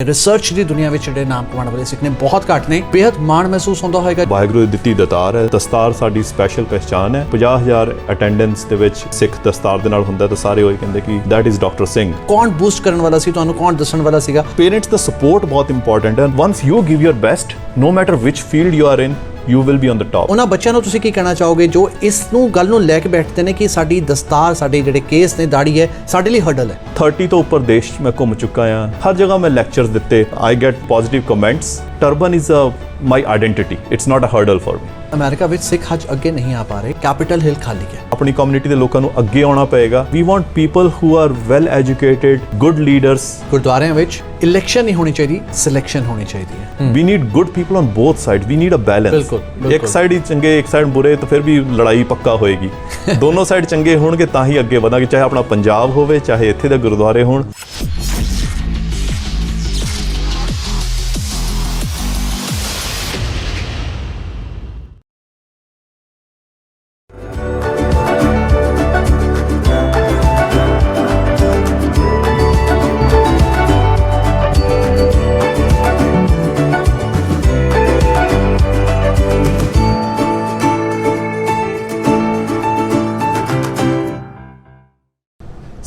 Research की दुनिया में ਜਿਹੜੇ ਨਾਮ ਕਮਾਉਣ ਵਾਲੇ ਸਿੱਖ ਨੇ ਬਹੁਤ ਘੱਟ ਨੇ। ਬੇहद ਮਾਣ ਮਹਿਸੂਸ ਹੁੰਦਾ ਹੋਏਗਾ। ਵਾਹਿਗੁਰੂ ਦੀ ਦਿੱਤੀ ਦਸਤਾਰ ਹੈ। ਦਸਤਾਰ ਸਾਡੀ ਸਪੈਸ਼ਲ ਪਹਿਚਾਨ ਹੈ। 50,000 ਅਟੈਂਡੈਂਸ ਦੇ ਵਿੱਚ ਸਿੱਖ ਦਸਤਾਰ ਦੇ ਨਾਲ ਹੁੰਦਾ ਤਾਂ ਸਾਰੇ ਉਹੀ ਕਹਿੰਦੇ ਕਿ ਦੈਟ ਇਜ਼ ਡਾਕਟਰ ਸਿੰਘ। ਕੌਣ ਬੂਸਟ ਕਰਨ ਵਾਲਾ ਸੀ ਤੁਹਾਨੂੰ, ਕੌਣ ਦੱਸਣ ਵਾਲਾ ਸੀਗਾ? ਪੇਰੈਂਟਸ ਦਾ ਸਪੋਰਟ ਬਹੁਤ ਇੰਪੋਰਟੈਂਟ ਹੈ। Once you give your best no matter which field you are in you will be on the top। ਉਹਨਾਂ ਬੱਚਿਆਂ ਨੂੰ ਤੁਸੀਂ ਕੀ ਕਹਿਣਾ ਚਾਹੋਗੇ ਜੋ ਇਸ ਨੂੰ ਗੱਲ ਨੂੰ ਲੈ ਕੇ ਬੈਠਦੇ ਨੇ ਕਿ ਸਾਡੀ ਦਸਤਾਰ, ਸਾਡੇ ਜਿਹੜੇ ਕੇਸ ਨੇ, ਦਾੜੀ ਹੈ, ਸਾਡੇ ਲਈ ਹਰਡਲ ਹੈ? 30 ਤੋਂ ਉੱਪਰ ਦੇਸ਼ ਮੈਂ ਘੁੰਮ ਚੁੱਕਾ ਹਾਂ। ਹਰ ਜਗ੍ਹਾ ਮੈਂ ਲੈਕਚਰਸ ਦਿੱਤੇ। I get positive comments. Turban is my identity, it's not a hurdle for me. America ਵਿੱਚ ਸਿੱਖ ਅੱਜ ਅੱਗੇ ਨਹੀਂ ਆ ਪਾ ਰਹੇ, ਕੈਪੀਟਲ ਹਿਲ ਖਾਲੀ ਹੈ। ਆਪਣੀ ਕਮਿਊਨਿਟੀ ਦੇ ਲੋਕਾਂ ਨੂੰ ਅੱਗੇ ਆਉਣਾ ਪਏਗਾ। We want people who are well educated, good leaders. ਗੁਰਦੁਆਰਿਆਂ ਵਿੱਚ ਇਲੈਕਸ਼ਨ ਨਹੀਂ ਹੋਣੀ ਚਾਹੀਦੀ, ਸਿਲੈਕਸ਼ਨ ਹੋਣੀ ਚਾਹੀਦੀ ਹੈ। We need good people on both side. We need a balance. ਬਿਲਕੁਲ। ਇੱਕ ਸਾਈਡ ਹੀ ਚੰਗੇ, ਇੱਕ ਸਾਈਡ ਬੁਰੇ, ਤਾਂ ਫਿਰ ਵੀ ਲੜਾਈ ਪੱਕਾ ਹੋਏਗੀ। ਦੋਨੋਂ ਸਾਈਡ ਚੰਗੇ ਹੋਣਗੇ ਤਾਂ ਹੀ ਅੱਗੇ ਵਧਾਂਗੇ, ਚਾਹੇ ਆਪਣਾ ਪੰਜਾਬ ਹੋਵੇ, ਚਾਹੇ ਇੱਥੇ ਦੇ ਗੁਰਦੁਆਰੇ ਹੋਣ।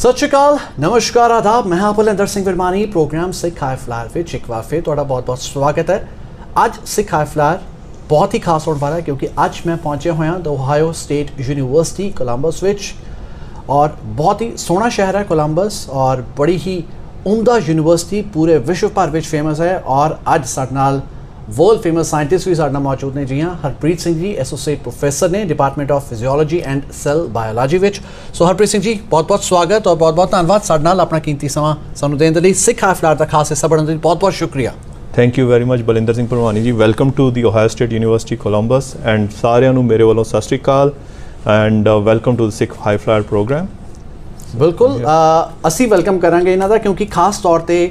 ਸਤਿ ਸ਼੍ਰੀ ਅਕਾਲ, ਨਮਸਕਾਰ, ਆਦਾਬ। ਮੈਂ ਹਾਂ ਬਲਵਿੰਦਰ ਸਿੰਘ ਵਰਮਾਨੀ। ਪ੍ਰੋਗਰਾਮ ਸਿੱਖ ਹਾਈ ਫਲਾਇਰ ਵਿੱਚ ਇੱਕ ਵਾਰ ਫਿਰ ਤੁਹਾਡਾ ਬਹੁਤ-ਬਹੁਤ ਸਵਾਗਤ ਹੈ। ਅੱਜ ਸਿੱਖ ਹਾਈ ਫਲਾਇਰ ਬਹੁਤ ਹੀ ਖਾਸ ਹੋਣ ਵਾਲਾ ਹੈ ਕਿਉਂਕਿ ਅੱਜ ਮੈਂ ਪਹੁੰਚਿਆ ਹੋਇਆ ਦ ਓਹਾਇਓ ਸਟੇਟ ਯੂਨੀਵਰਸਿਟੀ ਕੋਲੰਬਸ ਵਿੱਚ, ਔਰ ਬਹੁਤ ਹੀ ਸੋਹਣਾ ਸ਼ਹਿਰ ਹੈ ਕੋਲੰਬਸ, ਔਰ ਬੜੀ ਹੀ ਉਮਦਾ ਯੂਨੀਵਰਸਿਟੀ, ਪੂਰੇ ਵਿਸ਼ਵ ਭਰ ਵਿੱਚ ਫੇਮਸ ਹੈ। ਔਰ ਅੱਜ ਸਾਡੇ ਨਾਲ ਵਰਲਡ ਫੇਮਸ ਸਾਇੰਟਿਸਟ ਵੀ ਸਾਡੇ ਨਾਲ ਮੌਜੂਦ ਨੇ। ਜੀ ਹਾਂ, ਹਰਪ੍ਰੀਤ ਸਿੰਘ ਜੀ ਐਸੋਸੀਏਟ ਪ੍ਰੋਫੈਸਰ ਨੇ department of physiology and cell biology ਵਿੱਚ। ਸੋ ਹਰਪ੍ਰੀਤ ਸਿੰਘ ਜੀ, ਬਹੁਤ-ਬਹੁਤ ਸਵਾਗਤ ਔਰ ਬਹੁਤ-ਬਹੁਤ ਧੰਨਵਾਦ ਸਾਡੇ ਨਾਲ ਆਪਣਾ ਕੀਮਤੀ ਸਮਾਂ ਸਾਨੂੰ ਦੇਣ ਦੇ ਲਈ। ਸਿੱਖ ਹਾਈ ਫਲਾਇਰ ਦਾ ਖਾਸ ਹਿੱਸਾ ਬਣਨ ਦੇ ਲਈ ਬਹੁਤ-ਬਹੁਤ ਸ਼ੁਕਰੀਆ। Thank you very much Balinder Singh Bharwani ji. Welcome to the Ohio State University Columbus and ਸਾਰਿਆਂ ਨੂੰ ਮੇਰੇ ਵੱਲੋਂ ਸਤਿ ਸ਼੍ਰੀ ਅਕਾਲ and welcome to the Sikh high flyer programme. ਬਿਲਕੁਲ, ਅਸੀਂ ਵੈਲਕਮ ਕਰਾਂਗੇ ਇਹਨਾਂ ਦਾ ਕਿਉਂਕਿ ਖਾਸ ਤੌਰ 'ਤੇ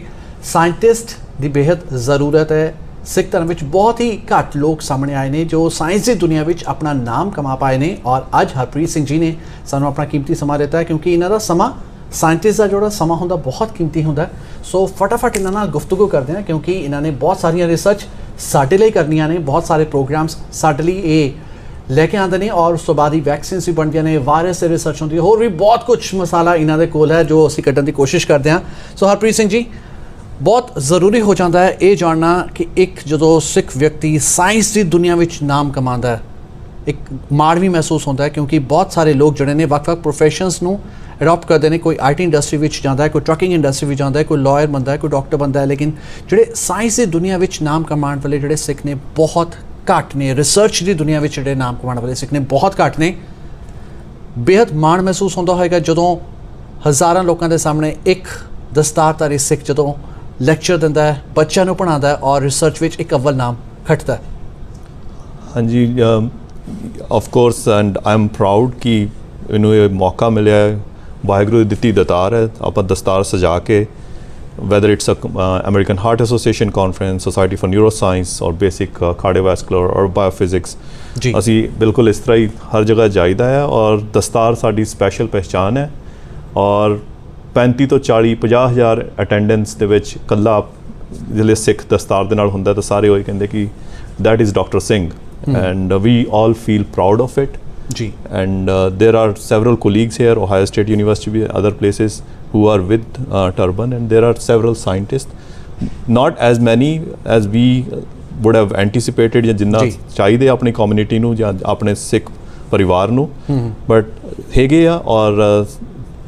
ਸਾਇੰਟਿਸਟ ਦੀ ਬੇहद ਜ਼ਰੂਰਤ ਹੈ। ਸਿੱਖ ਧਰਮ ਵਿੱਚ ਬਹੁਤ ਹੀ ਘੱਟ ਲੋਕ ਸਾਹਮਣੇ ਆਏ ਨੇ ਜੋ ਸਾਇੰਸ ਦੀ ਦੁਨੀਆ ਵਿੱਚ ਆਪਣਾ ਨਾਮ ਕਮਾ ਪਾਏ ਨੇ, ਔਰ ਅੱਜ ਹਰਪ੍ਰੀਤ ਸਿੰਘ ਜੀ ਨੇ ਸਾਨੂੰ ਆਪਣਾ ਕੀਮਤੀ ਸਮਾਂ ਦਿੱਤਾ ਹੈ ਕਿਉਂਕਿ ਇਹਨਾਂ ਦਾ ਸਮਾਂ, ਸਾਇੰਟਿਸਟ ਦਾ ਜਿਹੜਾ ਸਮਾਂ ਹੁੰਦਾ ਬਹੁਤ ਕੀਮਤੀ ਹੁੰਦਾ। ਸੋ ਫਟਾਫਟ ਇਹਨਾਂ ਨਾਲ ਗੁਫ਼ਤਗੂ ਕਰਦੇ ਹਾਂ ਕਿਉਂਕਿ ਇਹਨਾਂ ਨੇ ਬਹੁਤ ਸਾਰੀਆਂ ਰਿਸਰਚ ਸਾਡੇ ਲਈ ਕਰਨੀਆਂ ਨੇ, ਬਹੁਤ ਸਾਰੇ ਪ੍ਰੋਗਰਾਮਸ ਸਾਡੇ ਲਈ ਇਹ ਲੈ ਕੇ ਆਉਂਦੇ ਨੇ, ਔਰ ਉਸ ਤੋਂ ਬਾਅਦ ਹੀ ਵੈਕਸੀਨਸ ਵੀ ਬਣਦੀਆਂ ਨੇ, ਵਾਇਰਸ 'ਤੇ ਰਿਸਰਚ ਹੁੰਦੀ ਹੈ, ਹੋਰ ਵੀ ਬਹੁਤ ਕੁਛ ਮਸਾਲਾ ਇਹਨਾਂ ਦੇ ਕੋਲ ਹੈ ਜੋ ਅਸੀਂ ਕੱਢਣ ਦੀ ਕੋਸ਼ਿਸ਼ ਕਰਦੇ ਹਾਂ। ਸੋ ਹਰਪ੍ਰੀਤ ਸਿੰਘ ਜੀ, ਬਹੁਤ ਜ਼ਰੂਰੀ ਹੋ ਜਾਂਦਾ ਹੈ ਇਹ ਜਾਣਨਾ ਕਿ ਇੱਕ ਜਦੋਂ ਸਿੱਖ ਵਿਅਕਤੀ ਸਾਇੰਸ ਦੀ ਦੁਨੀਆ ਵਿੱਚ ਨਾਮ ਕਮਾਉਂਦਾ ਹੈ, ਇੱਕ ਮਾਣ ਵੀ ਮਹਿਸੂਸ ਹੁੰਦਾ ਹੈ ਕਿਉਂਕਿ ਬਹੁਤ ਸਾਰੇ ਲੋਕ ਜਿਹੜੇ ਨੇ ਵੱਖ-ਵੱਖ ਪ੍ਰੋਫੈਸ਼ਨਸ ਨੂੰ ਅਡੋਪਟ ਕਰਦੇ ਨੇ। ਕੋਈ IT ਇੰਡਸਟਰੀ ਵਿੱਚ ਜਾਂਦਾ ਹੈ, ਕੋਈ ਟਰੱਕਿੰਗ ਇੰਡਸਟਰੀ ਵਿੱਚ ਜਾਂਦਾ ਹੈ, ਕੋਈ ਲਾਇਰ ਬਣਦਾ ਹੈ, ਕੋਈ ਡਾਕਟਰ ਬਣਦਾ ਹੈ, ਲੇਕਿਨ ਜਿਹੜੇ ਸਾਇੰਸ ਦੀ ਦੁਨੀਆ ਵਿੱਚ ਨਾਮ ਕਮਾਉਣ ਵਾਲੇ ਜਿਹੜੇ ਸਿੱਖ ਨੇ ਬਹੁਤ ਘੱਟ ਨੇ। ਰਿਸਰਚ ਦੀ ਦੁਨੀਆ ਵਿੱਚ ਜਿਹੜੇ ਨਾਮ ਕਮਾਉਣ ਵਾਲੇ ਸਿੱਖ ਨੇ ਬਹੁਤ ਘੱਟ ਨੇ। ਬੇहद ਮਾਣ ਮਹਿਸੂਸ ਹੁੰਦਾ ਹੋਏਗਾ ਜਦੋਂ ਹਜ਼ਾਰਾਂ ਲੋਕਾਂ ਦੇ ਸਾਹਮਣੇ ਇੱਕ ਦਸਤਾਰਧਾਰੀ ਸਿੱਖ ਜਦੋਂ ਲੈਕਚਰ ਦਿੰਦਾ ਹੈ, ਬੱਚਿਆਂ ਨੂੰ ਪੜ੍ਹਾਉਂਦਾ ਹੈ ਔਰ ਰਿਸਰਚ ਵਿੱਚ ਇੱਕ ਅਵਲ ਨਾਮ ਖੱਟਦਾ ਹੈ। ਹਾਂਜੀ, of course and I am proud ਕਿ ਇਹਨੂੰ ਇਹ ਮੌਕਾ ਮਿਲਿਆ ਹੈ। ਵਾਹਿਗੁਰੂ ਦੀ ਦਿੱਤੀ ਦਤਾਰ ਹੈ। ਆਪਾਂ ਦਸਤਾਰ ਸਜਾ ਕੇ, whether it's American Heart Association conference, Society for Neuroscience ਔਰ ਬੇਸਿਕ ਕਾਰਡੀਓਵੈਸਕੂਲਰ ਔਰ ਬਾਇਓਫਿਜ਼ਿਕਸ, ਅਸੀਂ ਬਿਲਕੁਲ ਇਸ ਤਰ੍ਹਾਂ ਹੀ ਹਰ ਜਗ੍ਹਾ ਜਾਈਦਾ ਹੈ ਔਰ ਦਸਤਾਰ ਸਾਡੀ ਸਪੈਸ਼ਲ ਪਹਿਚਾਨ ਹੈ। ਔਰ 35 ਤੋਂ 40 50,000 ਅਟੈਂਡੈਂਸ ਦੇ ਵਿੱਚ ਇਕੱਲਾ ਜਿਹੜੇ ਸਿੱਖ ਦਸਤਾਰ ਦੇ ਨਾਲ ਹੁੰਦਾ ਤਾਂ ਸਾਰੇ ਉਹੀ ਕਹਿੰਦੇ ਕਿ that is doctor Singh and we all feel proud of it ਜੀ। And there are several colleagues here, Ohio State University ਵੀ, other places who are with turban, and there are several scientists, not as many as we would have anticipated ਜਾਂ ਜਿੰਨਾ ਚਾਹੀਦੇ ਆਪਣੀ community ਨੂੰ ਜਾਂ ਆਪਣੇ ਸਿੱਖ ਪਰਿਵਾਰ ਨੂੰ, ਬਟ ਹੈਗੇ ਆ। ਔਰ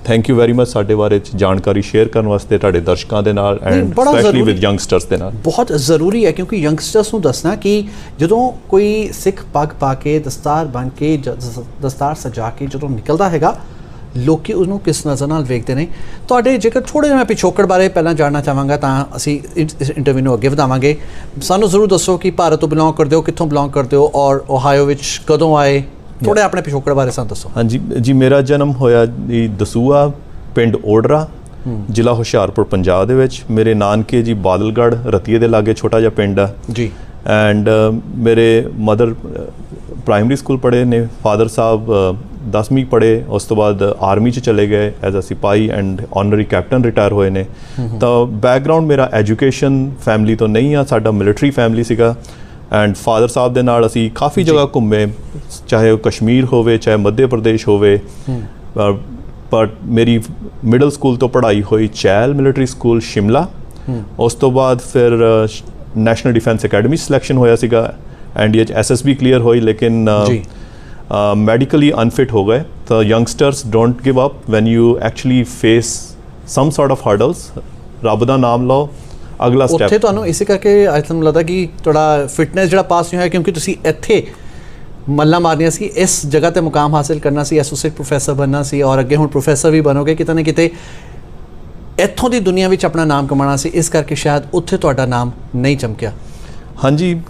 ਥੈਂਕ ਯੂ ਵੈਰੀ ਮਚ ਸਾਡੇ ਬਾਰੇ ਜਾਣਕਾਰੀ ਸ਼ੇਅਰ ਕਰਨ ਵਾਸਤੇ ਤੁਹਾਡੇ ਦਰਸ਼ਕਾਂ ਦੇ ਨਾਲ ਐਂਡ ਸਪੈਸ਼ਲੀ ਵਿਦ ਯੰਗਸਟਰਸ ਦੇ ਨਾਲ। ਬਹੁਤ ਜ਼ਰੂਰੀ ਹੈ ਕਿਉਂਕਿ ਯੰਗਸਟਰਸ ਨੂੰ ਦੱਸਣਾ ਕਿ ਜਦੋਂ ਕੋਈ ਸਿੱਖ ਪੱਗ ਪਾ ਕੇ, ਦਸਤਾਰ ਬਣ ਕੇ, ਦਸਤਾਰ ਸਜਾ ਕੇ ਜਦੋਂ ਨਿਕਲਦਾ ਹੈਗਾ, ਲੋਕੀ ਉਹਨੂੰ ਕਿਸ ਨਜ਼ਰ ਨਾਲ ਵੇਖਦੇ ਨੇ। ਤੁਹਾਡੇ ਜੇਕਰ ਥੋੜ੍ਹੇ ਜਿਹਾ ਮੈਂ ਪਿਛੋਕੜ ਬਾਰੇ ਪਹਿਲਾਂ ਜਾਣਨਾ ਚਾਹਾਂਗਾ ਤਾਂ ਅਸੀਂ ਇਸ ਇੰਟਰਵਿਊ ਨੂੰ ਅੱਗੇ ਵਧਾਵਾਂਗੇ। ਸਾਨੂੰ ਜ਼ਰੂਰ ਦੱਸੋ ਕਿ ਭਾਰਤ ਤੋਂ ਬਿਲੋਂਗ ਕਰਦੇ ਹੋ, ਕਿੱਥੋਂ ਬਿਲੋਂਗ ਕਰਦੇ ਹੋ ਔਰ ਓਹਾਇਓ ਵਿੱਚ ਕਦੋਂ ਆਏ? ਥੋੜ੍ਹੇ ਆਪਣੇ ਪਿਛੋਕੜ ਬਾਰੇ ਸਾਨੂੰ ਦੱਸੋ। ਹਾਂਜੀ ਜੀ, ਮੇਰਾ ਜਨਮ ਹੋਇਆ ਜੀ ਦਸੂਆ, ਪਿੰਡ ਓਡਰਾ, ਜ਼ਿਲ੍ਹਾ ਹੁਸ਼ਿਆਰਪੁਰ, ਪੰਜਾਬ ਦੇ ਵਿੱਚ। ਮੇਰੇ ਨਾਨਕੇ ਜੀ ਬਾਦਲਗੜ੍ਹ, ਰਤੀਏ ਦੇ ਲਾਗੇ ਛੋਟਾ ਜਿਹਾ ਪਿੰਡ ਆ ਜੀ। ਐਂਡ ਮੇਰੇ ਮਦਰ ਪ੍ਰਾਇਮਰੀ ਸਕੂਲ ਪੜ੍ਹੇ ਨੇ, ਫਾਦਰ ਸਾਹਿਬ 10ਵੀਂ ਪੜ੍ਹੇ, ਉਸ ਤੋਂ ਬਾਅਦ ਆਰਮੀ 'ਚ ਚਲੇ ਗਏ ਐਜ਼ ਅ ਸਿਪਾਹੀ ਐਂਡ ਆਨਰੀ ਕੈਪਟਨ ਰਿਟਾਇਰ ਹੋਏ ਨੇ। ਤਾਂ ਬੈਕਗਰਾਊਂਡ ਮੇਰਾ ਐਜੂਕੇਸ਼ਨ ਫੈਮਿਲੀ ਤੋਂ ਨਹੀਂ ਆ, ਸਾਡਾ ਮਿਲਟਰੀ ਫੈਮਿਲੀ ਸੀਗਾ ਐਂਡ ਫਾਦਰ ਸਾਹਿਬ ਦੇ ਨਾਲ ਅਸੀਂ ਕਾफ़ੀ ਜਗ੍ਹਾ ਘੁੰਮੇ, ਚਾਹੇ ਉਹ ਕਸ਼ਮੀਰ ਹੋਵੇ ਚਾਹੇ ਮੱਧ ਪ੍ਰਦੇਸ਼ ਹੋਵੇ। ਪਰ ਮੇਰੀ ਮਿਡਲ ਸਕੂਲ ਤੋਂ ਪੜ੍ਹਾਈ ਹੋਈ ਚੈਲ ਮਿਲਟਰੀ ਸਕੂਲ ਸ਼ਿਮਲਾ। ਉਸ ਤੋਂ ਬਾਅਦ ਫਿਰ ਨੈਸ਼ਨਲ ਡਿਫੈਂਸ ਅਕੈਡਮੀ ਸਿਲੈਕਸ਼ਨ ਹੋਇਆ ਸੀਗਾ, NDA 'ਚ SSB ਕਲੀਅਰ ਹੋਈ, ਲੇਕਿਨ ਮੈਡੀਕਲੀ ਅਨਫਿਟ ਹੋ ਗਏ। ਤਾਂ youngsters don't give up when you actually face some sort of hurdles. ਰੱਬ ਦਾ ਨਾਮ ਲਓ, ਅਗਲਾ ਸਟੈਪ। ਉੱਥੇ ਤੁਹਾਨੂੰ ਇਸੇ ਕਰਕੇ ਅੱਜ ਤੁਹਾਨੂੰ ਲੱਗਦਾ ਕਿ ਤੁਹਾਡਾ ਫਿਟਨੈਸ ਜਿਹੜਾ ਪਾਸ ਨਹੀਂ ਹੋਇਆ, ਕਿਉਂਕਿ ਤੁਸੀਂ ਇੱਥੇ ਮੱਲਾਂ ਮਾਰਨੀਆਂ ਸੀ, ਇਸ ਜਗ੍ਹਾ 'ਤੇ ਮੁਕਾਮ ਹਾਸਿਲ ਕਰਨਾ ਸੀ, ਐਸੋਸੀਏਟ ਪ੍ਰੋਫੈਸਰ ਬਣਨਾ ਸੀ ਔਰ ਅੱਗੇ ਹੁਣ ਪ੍ਰੋਫੈਸਰ ਵੀ ਬਣੋਗੇ, ਕਿਤੇ ਨਾ ਕਿਤੇ ਇੱਥੋਂ ਦੀ ਦੁਨੀਆ ਵਿੱਚ ਆਪਣਾ ਨਾਮ ਕਮਾਉਣਾ ਸੀ, ਇਸ ਕਰਕੇ ਸ਼ਾਇਦ ਉੱਥੇ ਤੁਹਾਡਾ ਨਾਮ ਨਹੀਂ ਚਮਕਿਆ। ਹਾਂਜੀ,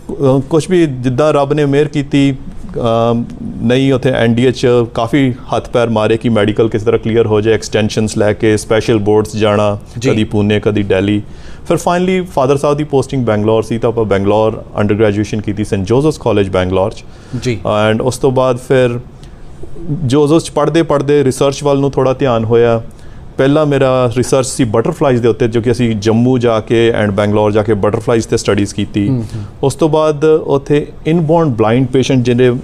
ਕੁਛ ਵੀ ਜਿੱਦਾਂ ਰੱਬ ਨੇ ਮਿਹਰ ਕੀਤੀ, ਨਹੀਂ ਉੱਥੇ NDA 'ਚ ਕਾफ़ੀ ਹੱਥ ਪੈਰ ਮਾਰੇ ਕਿ ਮੈਡੀਕਲ ਕਿਸ ਤਰ੍ਹਾਂ ਕਲੀਅਰ ਹੋ ਜਾਏ, ਐਕਸਟੈਂਸ਼ਨਸ ਲੈ ਕੇ ਸਪੈਸ਼ਲ ਬੋਰਡਸ ਜਾਣਾ, ਕਦੀ ਪੂਨੇ ਕਦੀ ਦਿੱਲੀ। ਫਿਰ ਫਾਈਨਲੀ ਫਾਦਰ ਸਾਹਿਬ ਦੀ ਪੋਸਟਿੰਗ ਬੈਂਗਲੌਰ ਸੀ, ਤਾਂ ਆਪਾਂ ਬੈਂਗਲੌਰ ਅੰਡਰ ਗ੍ਰੈਜੂਏਸ਼ਨ ਕੀਤੀ ਸੈਂਟ ਜੋਸਫਸ ਕਾਲਜ ਬੈਂਗਲੌਰ 'ਚ ਜੀ। ਐਂਡ ਉਸ ਤੋਂ ਬਾਅਦ ਫਿਰ ਜੋਸਫਸ 'ਚ ਪੜ੍ਹਦੇ ਰਿਸਰਚ ਵੱਲ ਨੂੰ ਥੋੜ੍ਹਾ ਧਿਆਨ ਹੋਇਆ। ਪਹਿਲਾਂ ਮੇਰਾ ਰਿਸਰਚ ਸੀ ਬਟਰਫਲਾਈਜ਼ ਦੇ ਉੱਤੇ, ਜੋ ਕਿ ਅਸੀਂ ਜੰਮੂ ਜਾ ਕੇ ਐਂਡ ਬੈਂਗਲੌਰ ਜਾ ਕੇ ਬਟਰਫਲਾਈਜ਼ 'ਤੇ ਸਟੱਡੀਜ਼ ਕੀਤੀ। ਉਸ ਤੋਂ ਬਾਅਦ ਉੱਥੇ ਇਨਬੋਰਨ ਬਲਾਈਂਡ ਪੇਸ਼ੈਂਟ ਜਿਹੜੇ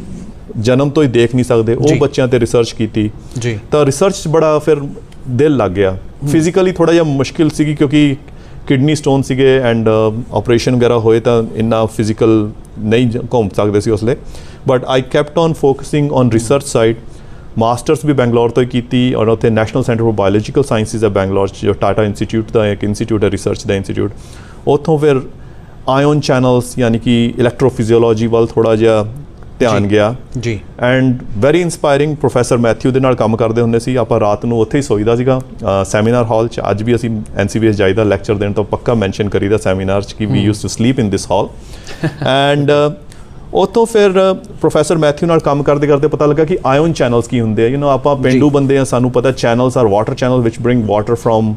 ਜਨਮ ਤੋਂ ਹੀ ਦੇਖ ਨਹੀਂ ਸਕਦੇ, ਉਹ ਬੱਚਿਆਂ 'ਤੇ ਰਿਸਰਚ ਕੀਤੀ ਜੀ। ਤਾਂ ਰਿਸਰਚ 'ਚ ਬੜਾ ਫਿਰ ਦਿਲ ਲੱਗ ਗਿਆ। ਫਿਜ਼ੀਕਲੀ ਥੋੜ੍ਹਾ ਜਿਹਾ ਮੁਸ਼ਕਿਲ ਸੀਗੀ ਕਿਉਂਕਿ ਕਿਡਨੀ ਸਟੋਨ ਸੀਗੇ ਐਂਡ ਆਪਰੇਸ਼ਨ ਵਗੈਰਾ ਹੋਏ ਤਾਂ ਇੰਨਾ ਫਿਜ਼ੀਕਲ ਨਹੀਂ ਘੁੰਮ ਸਕਦੇ ਸੀ ਉਸ ਲਈ, but I kept on focusing on research side. Masters ਵੀ ਬੈਂਗਲੌਰ ਤੋਂ ਹੀ ਕੀਤੀ ਔਰ ਉੱਥੇ National Centre for Biological Sciences ਹੈ ਬੈਂਗਲੌਰ 'ਚ, ਜੋ ਟਾਟਾ ਇੰਸਟੀਚਿਊਟ ਦਾ ਇੱਕ ਇੰਸਟੀਚਿਊਟ ਹੈ ਰਿਸਰਚ ਦਾ ਇੰਸਟੀਚਿਊਟ। ਉੱਥੋਂ ਫਿਰ ਆਇਓਨ ਚੈਨਲਸ ਯਾਨੀ ਕਿ ਇਲੈਕਟ੍ਰੋਫਿਜ਼ੀਓਲੋਜੀ ਵੱਲ ਥੋੜ੍ਹਾ ਜਿਹਾ ਧਿਆਨ ਗਿਆ ਜੀ। And very inspiring professor Matthew ਦੇ ਨਾਲ ਕੰਮ ਕਰਦੇ ਹੁੰਦੇ ਸੀ ਆਪਾਂ। ਰਾਤ ਨੂੰ ਉੱਥੇ ਹੀ ਸੋਈਦਾ ਸੀਗਾ ਸੈਮੀਨਾਰ ਹਾਲ 'ਚ। ਅੱਜ ਵੀ ਅਸੀਂ NCBS ਜਾਈਦਾ ਲੈਕਚਰ ਦੇਣ ਤੋਂ ਪੱਕਾ ਮੈਂਸ਼ਨ ਕਰੀਦਾ ਸੈਮੀਨਾਰ 'ਚ ਕਿ we use to sleep in this hall. And ਉੱਥੋਂ ਫਿਰ ਪ੍ਰੋਫੈਸਰ ਮੈਥਿਊ ਨਾਲ ਕੰਮ ਕਰਦੇ ਕਰਦੇ ਪਤਾ ਲੱਗਾ ਕਿ ਆਇਓਨ ਚੈਨਲਸ ਕੀ ਹੁੰਦੇ ਆ। ਆਪਾਂ ਪੇਂਡੂ ਬੰਦੇ ਆ, ਸਾਨੂੰ ਪਤਾ channels are water channel which bring water from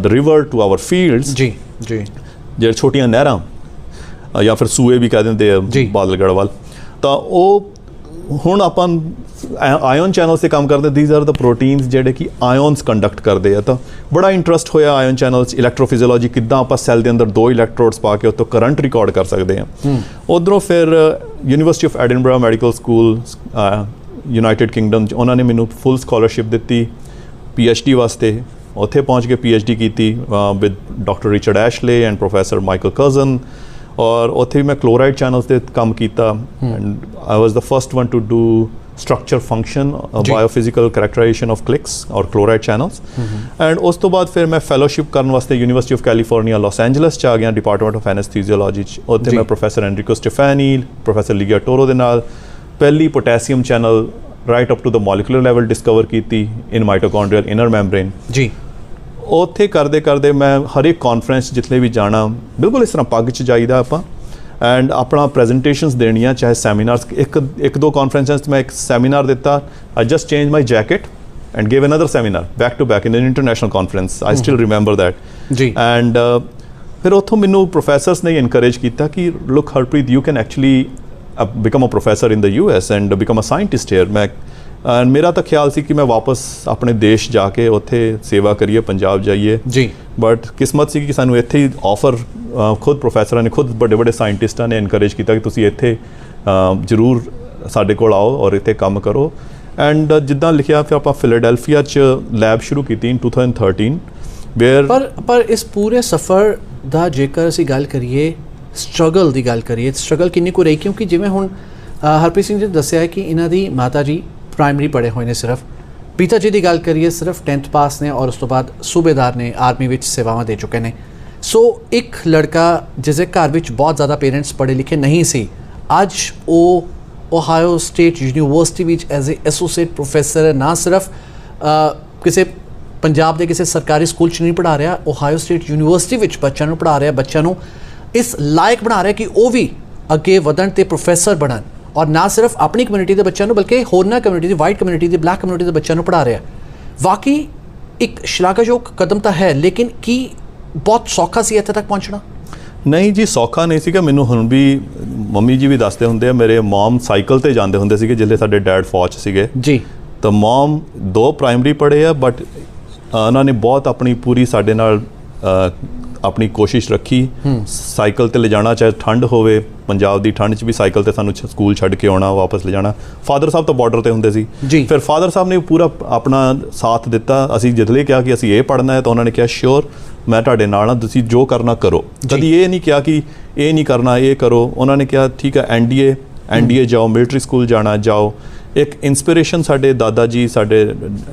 the river to our fields ਜੀ ਜੀ, ਜਿਹੜੇ ਛੋਟੀਆਂ ਨਹਿਰਾਂ ਜਾਂ ਫਿਰ ਸੂਏ ਵੀ ਕਹਿ ਦਿੰਦੇ ਆ ਬਾਦਲਗੜ੍ਹ ਵੱਲ। ਤਾਂ ਉਹ ਹੁਣ ਆਪਾਂ ਆਇਓਨ ਚੈਨਲ 'ਤੇ ਕੰਮ ਕਰਦੇ। ਦੀਜ਼ ਆਰ ਦ ਪ੍ਰੋਟੀਨਸ ਜਿਹੜੇ ਕਿ ਆਇਓਨਸ ਕੰਡਕਟ ਕਰਦੇ ਆ। ਤਾਂ ਬੜਾ ਇੰਟਰਸਟ ਹੋਇਆ ਆਇਓਨ ਚੈਨਲਸ, ਇਲੈਕਟ੍ਰੋਫਿਜ਼ੀਓਲੋਜੀ, ਕਿੱਦਾਂ ਆਪਾਂ ਸੈੱਲ ਦੇ ਅੰਦਰ 2 ਇਲੈਕਟ੍ਰੋਡਸ ਪਾ ਕੇ ਉੱਤੋਂ ਕਰੰਟ ਰਿਕਾਰਡ ਕਰ ਸਕਦੇ ਹਾਂ। ਉੱਧਰੋਂ ਫਿਰ University of Edinburgh Medical School United Kingdom 'ਚ ਉਹਨਾਂ ਨੇ ਮੈਨੂੰ ਫੁੱਲ ਸਕਾਲਰਸ਼ਿਪ ਦਿੱਤੀ PhD ਵਾਸਤੇ। ਉੱਥੇ ਪਹੁੰਚ ਕੇ PhD ਕੀਤੀ with doctor Richard Ashley and professor Michael cousin. ਔਰ ਉੱਥੇ ਵੀ ਮੈਂ ਕਲੋਰਾਈਡ ਚੈਨਲਸ 'ਤੇ ਕੰਮ ਕੀਤਾ and I was the first one two do structure function biophysical characterization of cliques or chloride channels and ਉਸ ਤੋਂ ਬਾਅਦ ਫਿਰ ਮੈਂ ਫੈਲੋਸ਼ਿਪ ਕਰਨ ਵਾਸਤੇ University of California Los Angeles 'ਚ ਆ ਗਿਆ, ਡਿਪਾਰਟਮੈਂਟ ਆਫ ਐਨਸਥੀਸੀਓਲੋਜੀ 'ਚ। ਉੱਥੇ ਮੈਂ ਪ੍ਰੋਫੈਸਰ ਐਨਰੀਕੋ ਸਟੈਫੈਨੀ, ਪ੍ਰੋਫੈਸਰ ਲੀਗੀਆ ਟੋਰੋ ਦੇ ਨਾਲ ਪਹਿਲੀ potassium channel right up to the molecular level discover ਕੀਤੀ ਇਨ ਮਾਈਟੋਕੌਂਡਰੀਅਲ ਇਨਰ ਮੈਮਬ੍ਰੇਨ ਜੀ। ਉੱਥੇ ਕਰਦੇ ਕਰਦੇ ਮੈਂ ਹਰ ਇੱਕ ਕਾਨਫਰੰਸ ਜਿੱਥੇ ਵੀ ਜਾਣਾ, ਬਿਲਕੁਲ ਇਸ ਤਰ੍ਹਾਂ ਪੱਗ 'ਚ ਜਾਈਦਾ ਆਪਾਂ ਐਂਡ ਆਪਣਾ ਪ੍ਰੈਜੈਂਟੇਸ਼ਨਸ ਦੇਣੀਆਂ, ਚਾਹੇ ਸੈਮੀਨਾਰਸ। ਇੱਕ ਦੋ ਕਾਨਫਰੰਸਾਂ 'ਚ ਮੈਂ ਇੱਕ ਸੈਮੀਨਾਰ ਦਿੱਤਾ, I just change my jacket and give another seminar back to back in an international conference. I still remember that ਜੀ। ਐਂਡ ਫਿਰ ਉੱਥੋਂ ਮੈਨੂੰ ਪ੍ਰੋਫੈਸਰਸ ਨੇ ਇਨਕਰੇਜ ਕੀਤਾ ਕਿ look Harpreet, you can actually become a professor in the US and become a scientist here. ਮੇਰਾ ਤਾਂ ਖਿਆਲ ਸੀ ਕਿ ਮੈਂ ਵਾਪਸ ਆਪਣੇ ਦੇਸ਼ ਜਾ ਕੇ ਉੱਥੇ ਸੇਵਾ ਕਰੀਏ, ਪੰਜਾਬ ਜਾਈਏ ਜੀ। ਬਟ ਕਿਸਮਤ ਸੀ ਕਿ ਸਾਨੂੰ ਇੱਥੇ ਹੀ ਆਫਰ ਖੁਦ ਪ੍ਰੋਫੈਸਰਾਂ ਨੇ, ਖੁਦ ਵੱਡੇ ਵੱਡੇ ਸਾਇੰਟਿਸਟਾਂ ਨੇ ਇਨਕਰੇਜ ਕੀਤਾ ਕਿ ਤੁਸੀਂ ਇੱਥੇ ਜ਼ਰੂਰ ਸਾਡੇ ਕੋਲ ਆਓ ਔਰ ਇੱਥੇ ਕੰਮ ਕਰੋ। ਐਂਡ ਜਿੱਦਾਂ ਲਿਖਿਆ ਫਿਰ ਆਪਾਂ ਫਿਲਾਡੈਲਫੀਆ 'ਚ ਲੈਬ ਸ਼ੁਰੂ ਕੀਤੀ ਇਨ 2013 ਵੇਅਰ। ਪਰ ਇਸ ਪੂਰੇ ਸਫ਼ਰ ਦਾ ਜੇਕਰ ਅਸੀਂ ਗੱਲ ਕਰੀਏ, ਸਟਰਗਲ ਦੀ ਗੱਲ ਕਰੀਏ, ਸਟਰਗਲ ਕਿੰਨੀ ਕੁ ਰਹੀ? ਕਿਉਂਕਿ ਜਿਵੇਂ ਹੁਣ ਹਰਪ੍ਰੀਤ ਸਿੰਘ ਜੀ ਦੱਸਿਆ ਹੈ ਕਿ ਇਹਨਾਂ ਦੀ ਮਾਤਾ ਜੀ ਪ੍ਰਾਇਮਰੀ ਪੜ੍ਹੇ ਹੋਏ ਨੇ ਸਿਰਫ, ਪਿਤਾ ਜੀ ਦੀ ਗੱਲ ਕਰੀਏ ਸਿਰਫ 10th ਪਾਸ ਨੇ ਔਰ ਉਸ ਤੋਂ ਬਾਅਦ ਸੂਬੇਦਾਰ ਨੇ, ਆਰਮੀ ਵਿੱਚ ਸੇਵਾਵਾਂ ਦੇ ਚੁੱਕੇ ਨੇ। ਸੋ ਇੱਕ ਲੜਕਾ ਜਿਸ ਦੇ ਘਰ ਵਿੱਚ ਬਹੁਤ ਜ਼ਿਆਦਾ ਪੇਰੈਂਟਸ ਪੜ੍ਹੇ ਲਿਖੇ ਨਹੀਂ ਸੀ, ਅੱਜ ਉਹ ਓਹਾਇਓ ਸਟੇਟ ਯੂਨੀਵਰਸਿਟੀ ਵਿੱਚ ਐਜ਼ ਏ ਐਸੋਸੀਏਟ ਪ੍ਰੋਫੈਸਰ ਹੈ। ਨਾ ਸਿਰਫ ਕਿਸੇ ਪੰਜਾਬ ਦੇ ਕਿਸੇ ਸਰਕਾਰੀ ਸਕੂਲ 'ਚ ਨਹੀਂ ਪੜ੍ਹਾ ਰਿਹਾ, ਓਹਾਇਓ ਸਟੇਟ ਯੂਨੀਵਰਸਿਟੀ ਵਿੱਚ ਬੱਚਿਆਂ ਨੂੰ ਪੜ੍ਹਾ ਰਿਹਾ, ਬੱਚਿਆਂ ਨੂੰ ਇਸ ਲਾਇਕ ਬਣਾ ਰਿਹਾ ਕਿ ਉਹ ਵੀ ਅੱਗੇ ਵਧਣ ਅਤੇ ਪ੍ਰੋਫੈਸਰ ਬਣਨ। ਔਰ ਨਾ ਸਿਰਫ ਆਪਣੀ ਕਮਿਊਨਿਟੀ ਦੇ ਬੱਚਿਆਂ ਨੂੰ ਬਲਕਿ ਹੋਰਨਾਂ ਕਮਿਊਨਿਟੀ ਦੀ, ਵਾਈਟ ਕਮਿਊਨਿਟੀ ਦੀ, ਬਲੈਕ ਕਮਿਊਨਿਟੀ ਦੇ ਬੱਚਿਆਂ ਨੂੰ ਪੜ੍ਹਾ ਰਿਹਾ। ਵਾਕਈ ਇੱਕ ਸ਼ਲਾਘਾਯੋਗ ਕਦਮ ਤਾਂ ਹੈ, ਲੇਕਿਨ ਕੀ ਬਹੁਤ ਸੌਖਾ ਸੀ ਇੱਥੇ ਤੱਕ ਪਹੁੰਚਣਾ? ਨਹੀਂ ਜੀ, ਸੌਖਾ ਨਹੀਂ ਸੀਗਾ ਮੈਨੂੰ। ਹੁਣ ਵੀ ਮੰਮੀ ਜੀ ਵੀ ਦੱਸਦੇ ਹੁੰਦੇ ਆ, ਮੇਰੇ ਮਮ ਸਾਈਕਲ ਤੇ ਜਾਂਦੇ ਹੁੰਦੇ ਸੀਗੇ ਜਿੱਲੇ ਸਾਡੇ ਡੈਡ ਫੌਜ ਸੀਗੇ ਜੀ। ਤਾਂ ਮਮ 2 ਪ੍ਰਾਇਮਰੀ ਪੜ੍ਹੇ ਆ, ਬਟ ਉਹਨਾਂ ਨੇ ਬਹੁਤ ਆਪਣੀ ਪੂਰੀ ਸਾਡੇ ਨਾਲ ਆਪਣੀ ਕੋਸ਼ਿਸ਼ ਰੱਖੀ। ਸਾਈਕਲ ਤੇ ਲਿਜਾਣਾ, ਚਾਹੇ ਠੰਡ ਹੋਵੇ, ਪੰਜਾਬ ਦੀ ਠੰਡ 'ਚ ਵੀ ਸਾਈਕਲ ਤੇ ਸਾਨੂੰ ਸਕੂਲ ਛੱਡ ਕੇ ਆਉਣਾ, ਵਾਪਸ ਲਿਜਾਣਾ। ਫਾਦਰ ਸਾਹਿਬ ਤਾਂ ਬਾਰਡਰ ਤੇ ਹੁੰਦੇ ਸੀ, ਫਿਰ ਫਾਦਰ ਸਾਹਿਬ ਨੇ ਪੂਰਾ ਆਪਣਾ ਸਾਥ ਦਿੱਤਾ। ਅਸੀਂ ਜਿੱਦਲੇ ਕਿਹਾ ਕਿ ਅਸੀਂ ਇਹ ਪੜ੍ਹਨਾ ਹੈ ਤਾਂ ਉਹਨਾਂ ਨੇ ਕਿਹਾ ਸ਼ੋਰ, ਮੈਂ ਤੁਹਾਡੇ ਨਾਲ ਹਾਂ, ਤੁਸੀਂ ਜੋ ਕਰਨਾ ਕਰੋ। ਕਦੀ ਇਹ ਨਹੀਂ ਕਿਹਾ ਕਿ ਇਹ ਨਹੀਂ ਕਰਨਾ, ਇਹ ਕਰੋ। ਉਹਨਾਂ ਨੇ ਕਿਹਾ ਠੀਕ ਹੈ, NDA ਜਾਓ, ਮਿਲਟਰੀ ਸਕੂਲ ਜਾਣਾ ਜਾਓ। ਇੱਕ ਇੰਸਪੀਰੇਸ਼ਨ ਸਾਡੇ ਦਾਦਾ ਜੀ, ਸਾਡੇ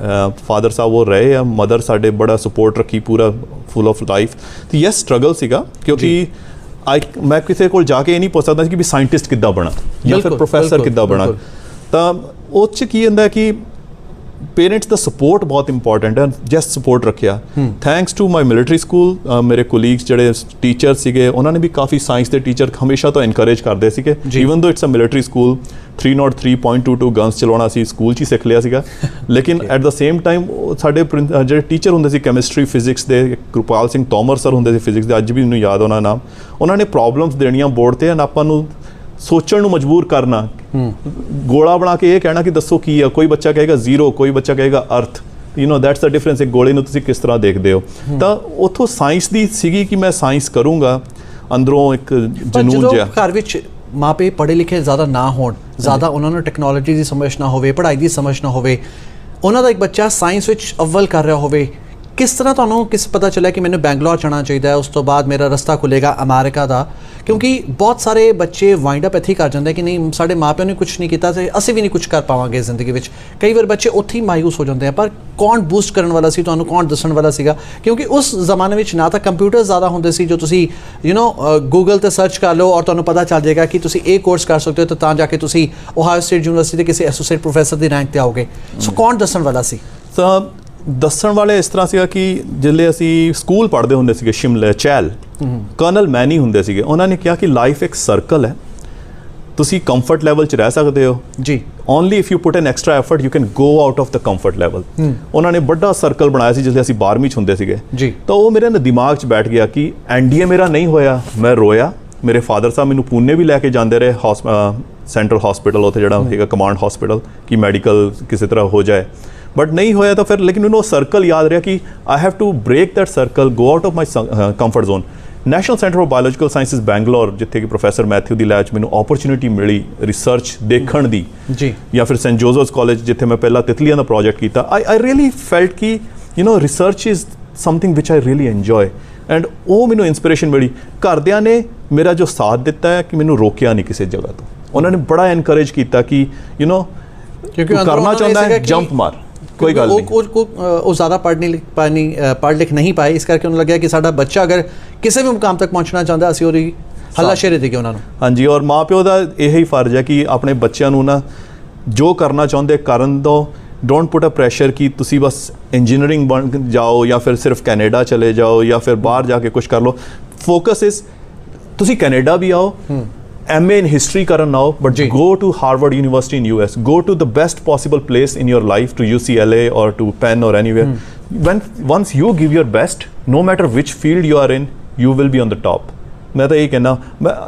ਫਾਦਰ ਸਾਹਿਬ ਉਹ ਰਹੇ ਆ। ਮਦਰ ਸਾਡੇ ਬੜਾ ਸਪੋਰਟ ਰੱਖੀ, ਪੂਰਾ ਫੁੱਲ ਆਫ ਲਾਈਫ। ਤੇ ਯੈਸ, ਸਟਰਗਲ ਸੀਗਾ, ਕਿਉਂਕਿ ਮੈਂ ਕਿਸੇ ਕੋਲ ਜਾ ਕੇ ਇਹ ਨਹੀਂ ਪੁੱਛ ਸਕਦਾ ਸੀ ਕਿ ਵੀ ਸਾਇੰਟਿਸਟ ਕਿੱਦਾਂ ਬਣਾ ਜਾਂ ਫਿਰ ਪ੍ਰੋਫੈਸਰ ਕਿੱਦਾਂ ਬਣਾ। ਤਾਂ ਉਹ 'ਚ ਕੀ ਹੁੰਦਾ ਕਿ ਪੇਰੈਂਟਸ ਦਾ ਸਪੋਰਟ ਬਹੁਤ ਇੰਪੋਰਟੈਂਟ ਹੈ। ਜਸਟ ਸਪੋਰਟ ਰੱਖਿਆ। Thanks to my military school, ਮੇਰੇ ਕੋਲੀਗਸ ਜਿਹੜੇ ਟੀਚਰ ਸੀਗੇ, ਉਹਨਾਂ ਨੇ ਵੀ ਕਾਫੀ ਸਾਇੰਸ ਦੇ ਟੀਚਰ ਹਮੇਸ਼ਾ ਤੋਂ ਇਨਕਰੇਜ ਕਰਦੇ ਸੀਗੇ। Even though it's a military school, 303.22 guns ਚਲਾਉਣਾ ਸੀ ਸਕੂਲ 'ਚ ਹੀ ਸਿੱਖ ਲਿਆ ਸੀਗਾ। ਲੇਕਿਨ ਐਟ ਦਾ ਸੇਮ ਟਾਈਮ ਸਾਡੇ ਜਿਹੜੇ ਟੀਚਰ ਹੁੰਦੇ ਸੀ ਕੈਮਿਸਟਰੀ ਫਿਜ਼ਿਕਸ ਦੇ, ਗੁਰਪਾਲ ਸਿੰਘ ਤੋਮਰ ਸਰ ਹੁੰਦੇ ਸੀ ਫਿਜ਼ਿਕਸ ਦੇ, ਅੱਜ ਵੀ ਮੈਨੂੰ ਯਾਦ ਉਹਨਾਂ ਨਾਮ। ਉਹਨਾਂ ਨੇ ਪ੍ਰੋਬਲਮਸ ਦੇਣੀਆਂ ਬੋਰਡ 'ਤੇ, ਆਪਾਂ ਨੂੰ ਸੋਚਣ ਨੂੰ ਮਜਬੂਰ ਕਰਨਾ। ਗੋਲਾ ਬਣਾ ਕੇ ਇਹ ਕਹਿਣਾ ਕਿ ਦੱਸੋ ਕੀ ਆ। ਕੋਈ ਬੱਚਾ ਕਹੇਗਾ 0, ਕੋਈ ਬੱਚਾ ਕਹੇਗਾ ਅਰਥ। That's the difference. ਇੱਕ ਗੋਲੇ ਨੂੰ ਤੁਸੀਂ ਕਿਸ ਤਰ੍ਹਾਂ ਦੇਖਦੇ ਹੋ। ਤਾਂ ਉੱਥੋਂ ਸਾਇੰਸ ਦੀ ਸੀਗੀ ਕਿ ਮੈਂ ਸਾਇੰਸ ਕਰੂੰਗਾ, ਅੰਦਰੋਂ ਇੱਕ ਜਨੂਨ ਜਿਹਾ। ਘਰ ਵਿੱਚ ਮਾਪੇ ਪੜ੍ਹੇ ਲਿਖੇ ਜ਼ਿਆਦਾ ਨਾ ਹੋਣ, ਜ਼ਿਆਦਾ ਉਹਨਾਂ ਨੂੰ ਟੈਕਨੋਲੋਜੀ ਦੀ ਸਮਝ ਨਾ ਹੋਵੇ, ਪੜ੍ਹਾਈ ਦੀ ਸਮਝ ਨਾ ਹੋਵੇ, ਉਹਨਾਂ ਦਾ ਇੱਕ ਬੱਚਾ ਸਾਇੰਸ ਵਿੱਚ ਅਵਲ ਕਰ ਰਿਹਾ ਹੋਵੇ, ਕਿਸ ਤਰ੍ਹਾਂ ਤੁਹਾਨੂੰ ਪਤਾ ਚੱਲਿਆ ਕਿ ਮੈਨੂੰ ਬੈਂਗਲੌਰ ਜਾਣਾ ਚਾਹੀਦਾ ਹੈ, ਉਸ ਤੋਂ ਬਾਅਦ ਮੇਰਾ ਰਸਤਾ ਖੁੱਲੇਗਾ ਅਮਰੀਕਾ ਦਾ? ਕਿਉਂਕਿ ਬਹੁਤ ਸਾਰੇ ਬੱਚੇ ਵਾਈਂਡ ਅਪ ਇੱਥੇ ਹੀ ਕਰ ਜਾਂਦੇ ਕਿ ਨਹੀਂ, ਸਾਡੇ ਮਾਪਿਆਂ ਨੇ ਕੁਝ ਨਹੀਂ ਕੀਤਾ ਤੇ ਅਸੀਂ ਵੀ ਨਹੀਂ ਕੁਝ ਕਰ ਪਾਵਾਂਗੇ ਜ਼ਿੰਦਗੀ ਵਿੱਚ। ਕਈ ਵਾਰ ਬੱਚੇ ਉੱਥੇ ਹੀ ਮਾਯੂਸ ਹੋ ਜਾਂਦੇ ਆ। ਪਰ ਕੌਣ ਬੂਸਟ ਕਰਨ ਵਾਲਾ ਸੀ ਤੁਹਾਨੂੰ, ਕੌਣ ਦੱਸਣ ਵਾਲਾ ਸੀਗਾ? ਕਿਉਂਕਿ ਉਸ ਜ਼ਮਾਨੇ ਵਿੱਚ ਨਾ ਤਾਂ ਕੰਪਿਊਟਰ ਜ਼ਿਆਦਾ ਹੁੰਦੇ ਸੀ ਜੋ ਤੁਸੀਂ ਗੂਗਲ 'ਤੇ ਸਰਚ ਕਰ ਲਓ ਔਰ ਤੁਹਾਨੂੰ ਪਤਾ ਚੱਲ ਜਾਏਗਾ ਕਿ ਤੁਸੀਂ ਇਹ ਕੋਰਸ ਕਰ ਸਕਦੇ ਹੋ, ਤਾਂ ਜਾ ਕੇ ਤੁਸੀਂ ਓਹਾਇਓ ਸਟੇਟ ਯੂਨੀਵਰਸਿਟੀ ਦੇ ਕਿਸੇ ਐਸੋਸੀਏਟ ਪ੍ਰੋਫੈਸਰ ਦੀ ਰੈਂਕ 'ਤੇ ਆਓਗੇ। ਸੋ ਕੌਣ ਦੱਸਣ ਵਾਲਾ ਸੀ? ਤਾਂ ਦੱਸਣ ਵਾਲੇ ਇਸ ਤਰ੍ਹਾਂ ਸੀਗਾ ਕਿ ਜਿੱਲੇ ਅਸੀਂ ਸਕੂਲ ਪੜ੍ਹਦੇ ਹੁੰਦੇ ਸੀਗੇ ਸ਼ਿਮਲੇ ਚੈਲ, ਕਰਨਲ ਮੈਨੀ ਹੁੰਦੇ ਸੀਗੇ। ਉਹਨਾਂ ਨੇ ਕਿਹਾ ਕਿ ਲਾਈਫ ਇੱਕ ਸਰਕਲ ਹੈ, ਤੁਸੀਂ ਕੰਫਰਟ ਲੈਵਲ 'ਚ ਰਹਿ ਸਕਦੇ ਹੋ ਜੀ, only if you put N extra effort you can go out of the comfort level. ਉਹਨਾਂ ਨੇ ਵੱਡਾ ਸਰਕਲ ਬਣਾਇਆ ਸੀ ਜਿਸਲੇ ਅਸੀਂ 12ਵੀਂ 'ਚ ਹੁੰਦੇ ਸੀਗੇ ਜੀ। ਤਾਂ ਉਹ ਮੇਰੇ ਦਿਮਾਗ 'ਚ ਬੈਠ ਗਿਆ ਕਿ NDA ਮੇਰਾ ਨਹੀਂ ਹੋਇਆ। ਮੈਂ ਰੋਇਆ। ਮੇਰੇ ਫਾਦਰ ਸਾਹਿਬ ਮੈਨੂੰ ਪੂਨੇ ਵੀ ਲੈ ਕੇ ਜਾਂਦੇ ਰਹੇ, ਸੈਂਟਰਲ ਹਸਪੀਟਲ, ਉੱਥੇ ਜਿਹੜਾ ਹੈਗਾ ਕਮਾਂਡ ਹਸਪੀਟਲ, ਕਿ ਮੈਡੀਕਲ ਕਿਸੇ ਤਰ੍ਹਾਂ ਹੋ ਜਾਏ, ਬਟ ਨਹੀਂ ਹੋਇਆ। ਤਾਂ ਫਿਰ ਲੇਕਿਨ ਮੈਨੂੰ ਉਹ ਸਰਕਲ ਯਾਦ ਰਿਹਾ ਕਿ I have to break that circle, go out of my comfort zone. National Centre for Biological Sciences Bangalore, ਜਿੱਥੇ ਕਿ ਪ੍ਰੋਫੈਸਰ ਮੈਥਿਊ ਦੀ ਲੈਬ 'ਚ ਮੈਨੂੰ ਓਪਰਚੁਨਿਟੀ ਮਿਲੀ ਰਿਸਰਚ ਦੇਖਣ ਦੀ ਜੀ, ਜਾਂ ਫਿਰ ਸੈਂਟ ਜੋਜ਼ਫਸ ਕਾਲਜ ਜਿੱਥੇ ਮੈਂ ਪਹਿਲਾਂ ਤਿਤਲੀਆਂ ਦਾ ਪ੍ਰੋਜੈਕਟ ਕੀਤਾ। ਆਈ ਰੀਅਲੀ ਫੈਲਟ ਕਿ research is something which I really enjoy, and ਉਹ ਮੈਨੂੰ ਇੰਸਪੀਰੇਸ਼ਨ ਮਿਲੀ। ਘਰਦਿਆਂ ਨੇ ਮੇਰਾ ਜੋ ਸਾਥ ਦਿੱਤਾ ਹੈ ਕਿ ਮੈਨੂੰ ਰੋਕਿਆ ਨਹੀਂ ਕਿਸੇ ਜਗ੍ਹਾ ਤੋਂ। ਉਹਨਾਂ ਨੇ ਬੜਾ ਐਨਕਰੇਜ ਕੀਤਾ ਕਿ ਕਰਨਾ ਚਾਹੁੰਦਾ ਹੈ ਜੰਪ ਮਾਰ, ਕੋਈ ਗੱਲ ਨਹੀਂ। ਉਹ ਜ਼ਿਆਦਾ ਪੜ੍ਹ ਲਿਖ ਨਹੀਂ ਪਾਏ, ਇਸ ਕਰਕੇ ਉਹਨੂੰ ਲੱਗਿਆ ਕਿ ਸਾਡਾ ਬੱਚਾ ਅਗਰ ਕਿਸੇ ਵੀ ਮੁਕਾਮ ਤੱਕ ਪਹੁੰਚਣਾ ਚਾਹੁੰਦਾ ਅਸੀਂ ਉਹਦੀ ਹੱਲਾਸ਼ੇਰੀ ਦੇਈਏ ਉਹਨਾਂ ਨੂੰ। ਹਾਂਜੀ, ਔਰ ਮਾਂ ਪਿਓ ਦਾ ਇਹੀ ਫਰਜ਼ ਹੈ ਕਿ ਆਪਣੇ ਬੱਚਿਆਂ ਨੂੰ ਨਾ ਜੋ ਕਰਨਾ ਚਾਹੁੰਦੇ ਕਰਨ ਦਿਓ। ਡੋਂਟ ਪੁੱਟ ਅ ਪ੍ਰੈਸ਼ਰ ਕਿ ਤੁਸੀਂ ਬਸ ਇੰਜੀਨੀਅਰਿੰਗ ਬਣ ਜਾਓ ਜਾਂ ਫਿਰ ਸਿਰਫ ਕੈਨੇਡਾ ਚਲੇ ਜਾਓ ਜਾਂ ਫਿਰ ਬਾਹਰ ਜਾ ਕੇ ਕੁਝ ਕਰ ਲਓ। ਫੋਕਸ ਇਜ਼ ਤੁਸੀਂ ਕੈਨੇਡਾ ਵੀ ਆਓ, MA in history ਕਰਨ now, but go to Harvard University in US. Go to the best possible place in your life, to UCLA or to Penn or anywhere. Once you give your best, no matter which field you are in, you will be on the top. ਮੈਂ ਤਾਂ ਇਹ ਕਹਿਣਾ,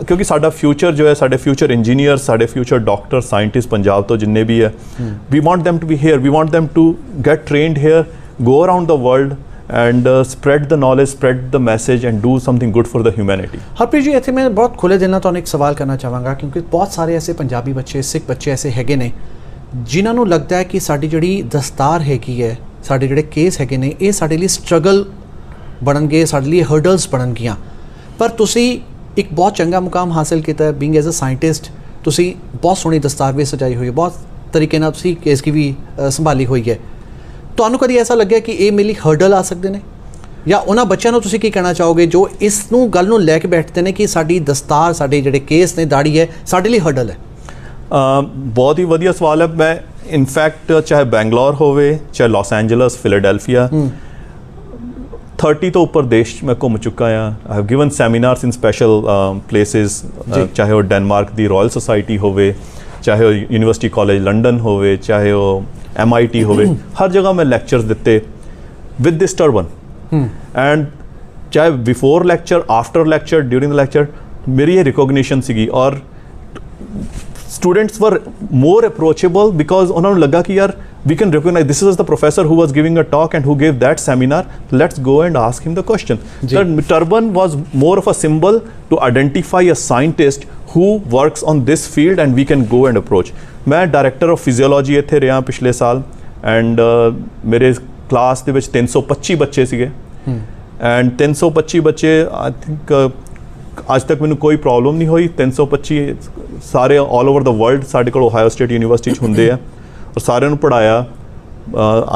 ਕਿਉਂਕਿ ਸਾਡਾ future ਜੋ ਹੈ, ਸਾਡੇ future engineer, ਸਾਡੇ ਫਿਊਚਰ ਡਾਕਟਰ, ਸਾਇੰਟਿਸਟ ਪੰਜਾਬ ਤੋਂ ਜਿੰਨੇ ਵੀ ਹੈ, we want them to be here. We want them to get trained here, go around the world and spread the knowledge, spread the message and do something good for the humanity. Harpreet ji, ਇੱਥੇ ਮੈਂ ਬਹੁਤ ਖੁੱਲ੍ਹੇ ਦਿਲ ਨਾਲ ਤੁਹਾਨੂੰ ਇੱਕ ਸਵਾਲ ਕਰਨਾ ਚਾਹਾਂਗਾ, ਕਿਉਂਕਿ ਬਹੁਤ ਸਾਰੇ ਐਸੇ ਪੰਜਾਬੀ ਬੱਚੇ, ਸਿੱਖ ਬੱਚੇ ਐਸੇ ਹੈਗੇ ਨੇ ਜਿਨ੍ਹਾਂ ਨੂੰ ਲੱਗਦਾ ਹੈ ਕਿ ਸਾਡੀ ਜਿਹੜੀ ਦਸਤਾਰ ਹੈਗੀ ਹੈ, ਸਾਡੇ ਜਿਹੜੇ ਕੇਸ ਹੈਗੇ ਨੇ, ਇਹ ਸਾਡੇ ਲਈ ਸਟਰਗਲ ਬਣਨਗੇ, ਸਾਡੇ ਲਈ ਹਰਡਲਸ ਬਣਨਗੀਆਂ। ਪਰ ਤੁਸੀਂ ਇੱਕ ਬਹੁਤ ਚੰਗਾ ਮੁਕਾਮ ਹਾਸਿਲ ਕੀਤਾ ਹੈ, ਬੀਇੰਗ ਐਜ਼ ਅ ਸਾਇੰਟਿਸਟ। ਤੁਸੀਂ ਬਹੁਤ ਸੋਹਣੀ ਦਸਤਾਰ ਵੀ ਸਜਾਈ ਹੋਈ ਹੈ, ਬਹੁਤ ਤਰੀਕੇ ਨਾਲ ਤੁਸੀਂ ਕੇਸ ਕੀ ਵੀ ਸੰਭਾਲੀ ਹੋਈ ਹੈ। ਤੁਹਾਨੂੰ ਕਦੀ ਐਸਾ ਲੱਗਿਆ ਕਿ ਇਹ ਮੇਰੇ ਲਈ ਹਰਡਲ ਆ ਸਕਦੇ ਨੇ? ਜਾਂ ਉਹਨਾਂ ਬੱਚਿਆਂ ਨੂੰ ਤੁਸੀਂ ਕੀ ਕਹਿਣਾ ਚਾਹੋਗੇ ਜੋ ਇਸ ਨੂੰ ਗੱਲ ਨੂੰ ਲੈ ਕੇ ਬੈਠਦੇ ਨੇ ਕਿ ਸਾਡੀ ਦਸਤਾਰ, ਸਾਡੇ ਜਿਹੜੇ ਕੇਸ ਨੇ, ਦਾੜੀ ਹੈ, ਸਾਡੇ ਲਈ ਹਰਡਲ ਹੈ? ਬਹੁਤ ਹੀ ਵਧੀਆ ਸਵਾਲ ਹੈ। ਮੈਂ ਇਨਫੈਕਟ ਚਾਹੇ ਬੈਂਗਲੌਰ ਹੋਵੇ, ਚਾਹੇ ਲਾਸ ਐਂਜਲਸ, ਫਿਲਾਡੈਲਫੀਆ, 30 ਤੋਂ ਉੱਪਰ ਦੇਸ਼ ਮੈਂ ਘੁੰਮ ਚੁੱਕਾ ਹਾਂ। I have given seminars in special places, ਚਾਹੇ ਉਹ ਡੈਨਮਾਰਕ ਦੀ ਰਾਇਲ ਸੁਸਾਇਟੀ ਹੋਵੇ, ਚਾਹੇ ਉਹ ਯੂਨੀਵਰਸਿਟੀ ਕਾਲਜ ਲੰਡਨ ਹੋਵੇ, ਚਾਹੇ ਉਹ MIT ਹੋਵੇ, ਹਰ ਜਗ੍ਹਾ ਮੈਂ ਲੈਕਚਰਸ ਦਿੱਤੇ ਵਿਦ ਦਿਸ ਟਰਬਨ। ਐਂਡ चाहे before lecture, after lecture, during the lecture, मेरी ये रिकोगनीशन सीगी। और students were more approachable because उन्होंने लगा कि यार we can recognize this is the professor who was giving a talk and who gave that seminar, let's go and ask him the question. The turban was more of a symbol to identify a scientist who works on this field and we can go and approach. मैं director of physiology ਇੱਥੇ ਰਿਹਾ ਪਿਛਲੇ ਸਾਲ and ਮੇਰੇ class ਦੇ ਵਿੱਚ 325 ਬੱਚੇ ਸੀਗੇ ਐਂਡ 325 ਬੱਚੇ ਆਈ ਥਿੰਕ ਅੱਜ ਤੱਕ ਮੈਨੂੰ ਕੋਈ ਪ੍ਰੋਬਲਮ ਨਹੀਂ ਹੋਈ। 325 ਸਾਰੇ ਆਲ ਓਵਰ ਦ ਵਰਲਡ ਸਾਡੇ ਕੋਲ ਓਹਾਇਓ ਸਟੇਟ ਯੂਨੀਵਰਸਿਟੀ 'ਚ ਹੁੰਦੇ ਆ और सारे पढ़ाया।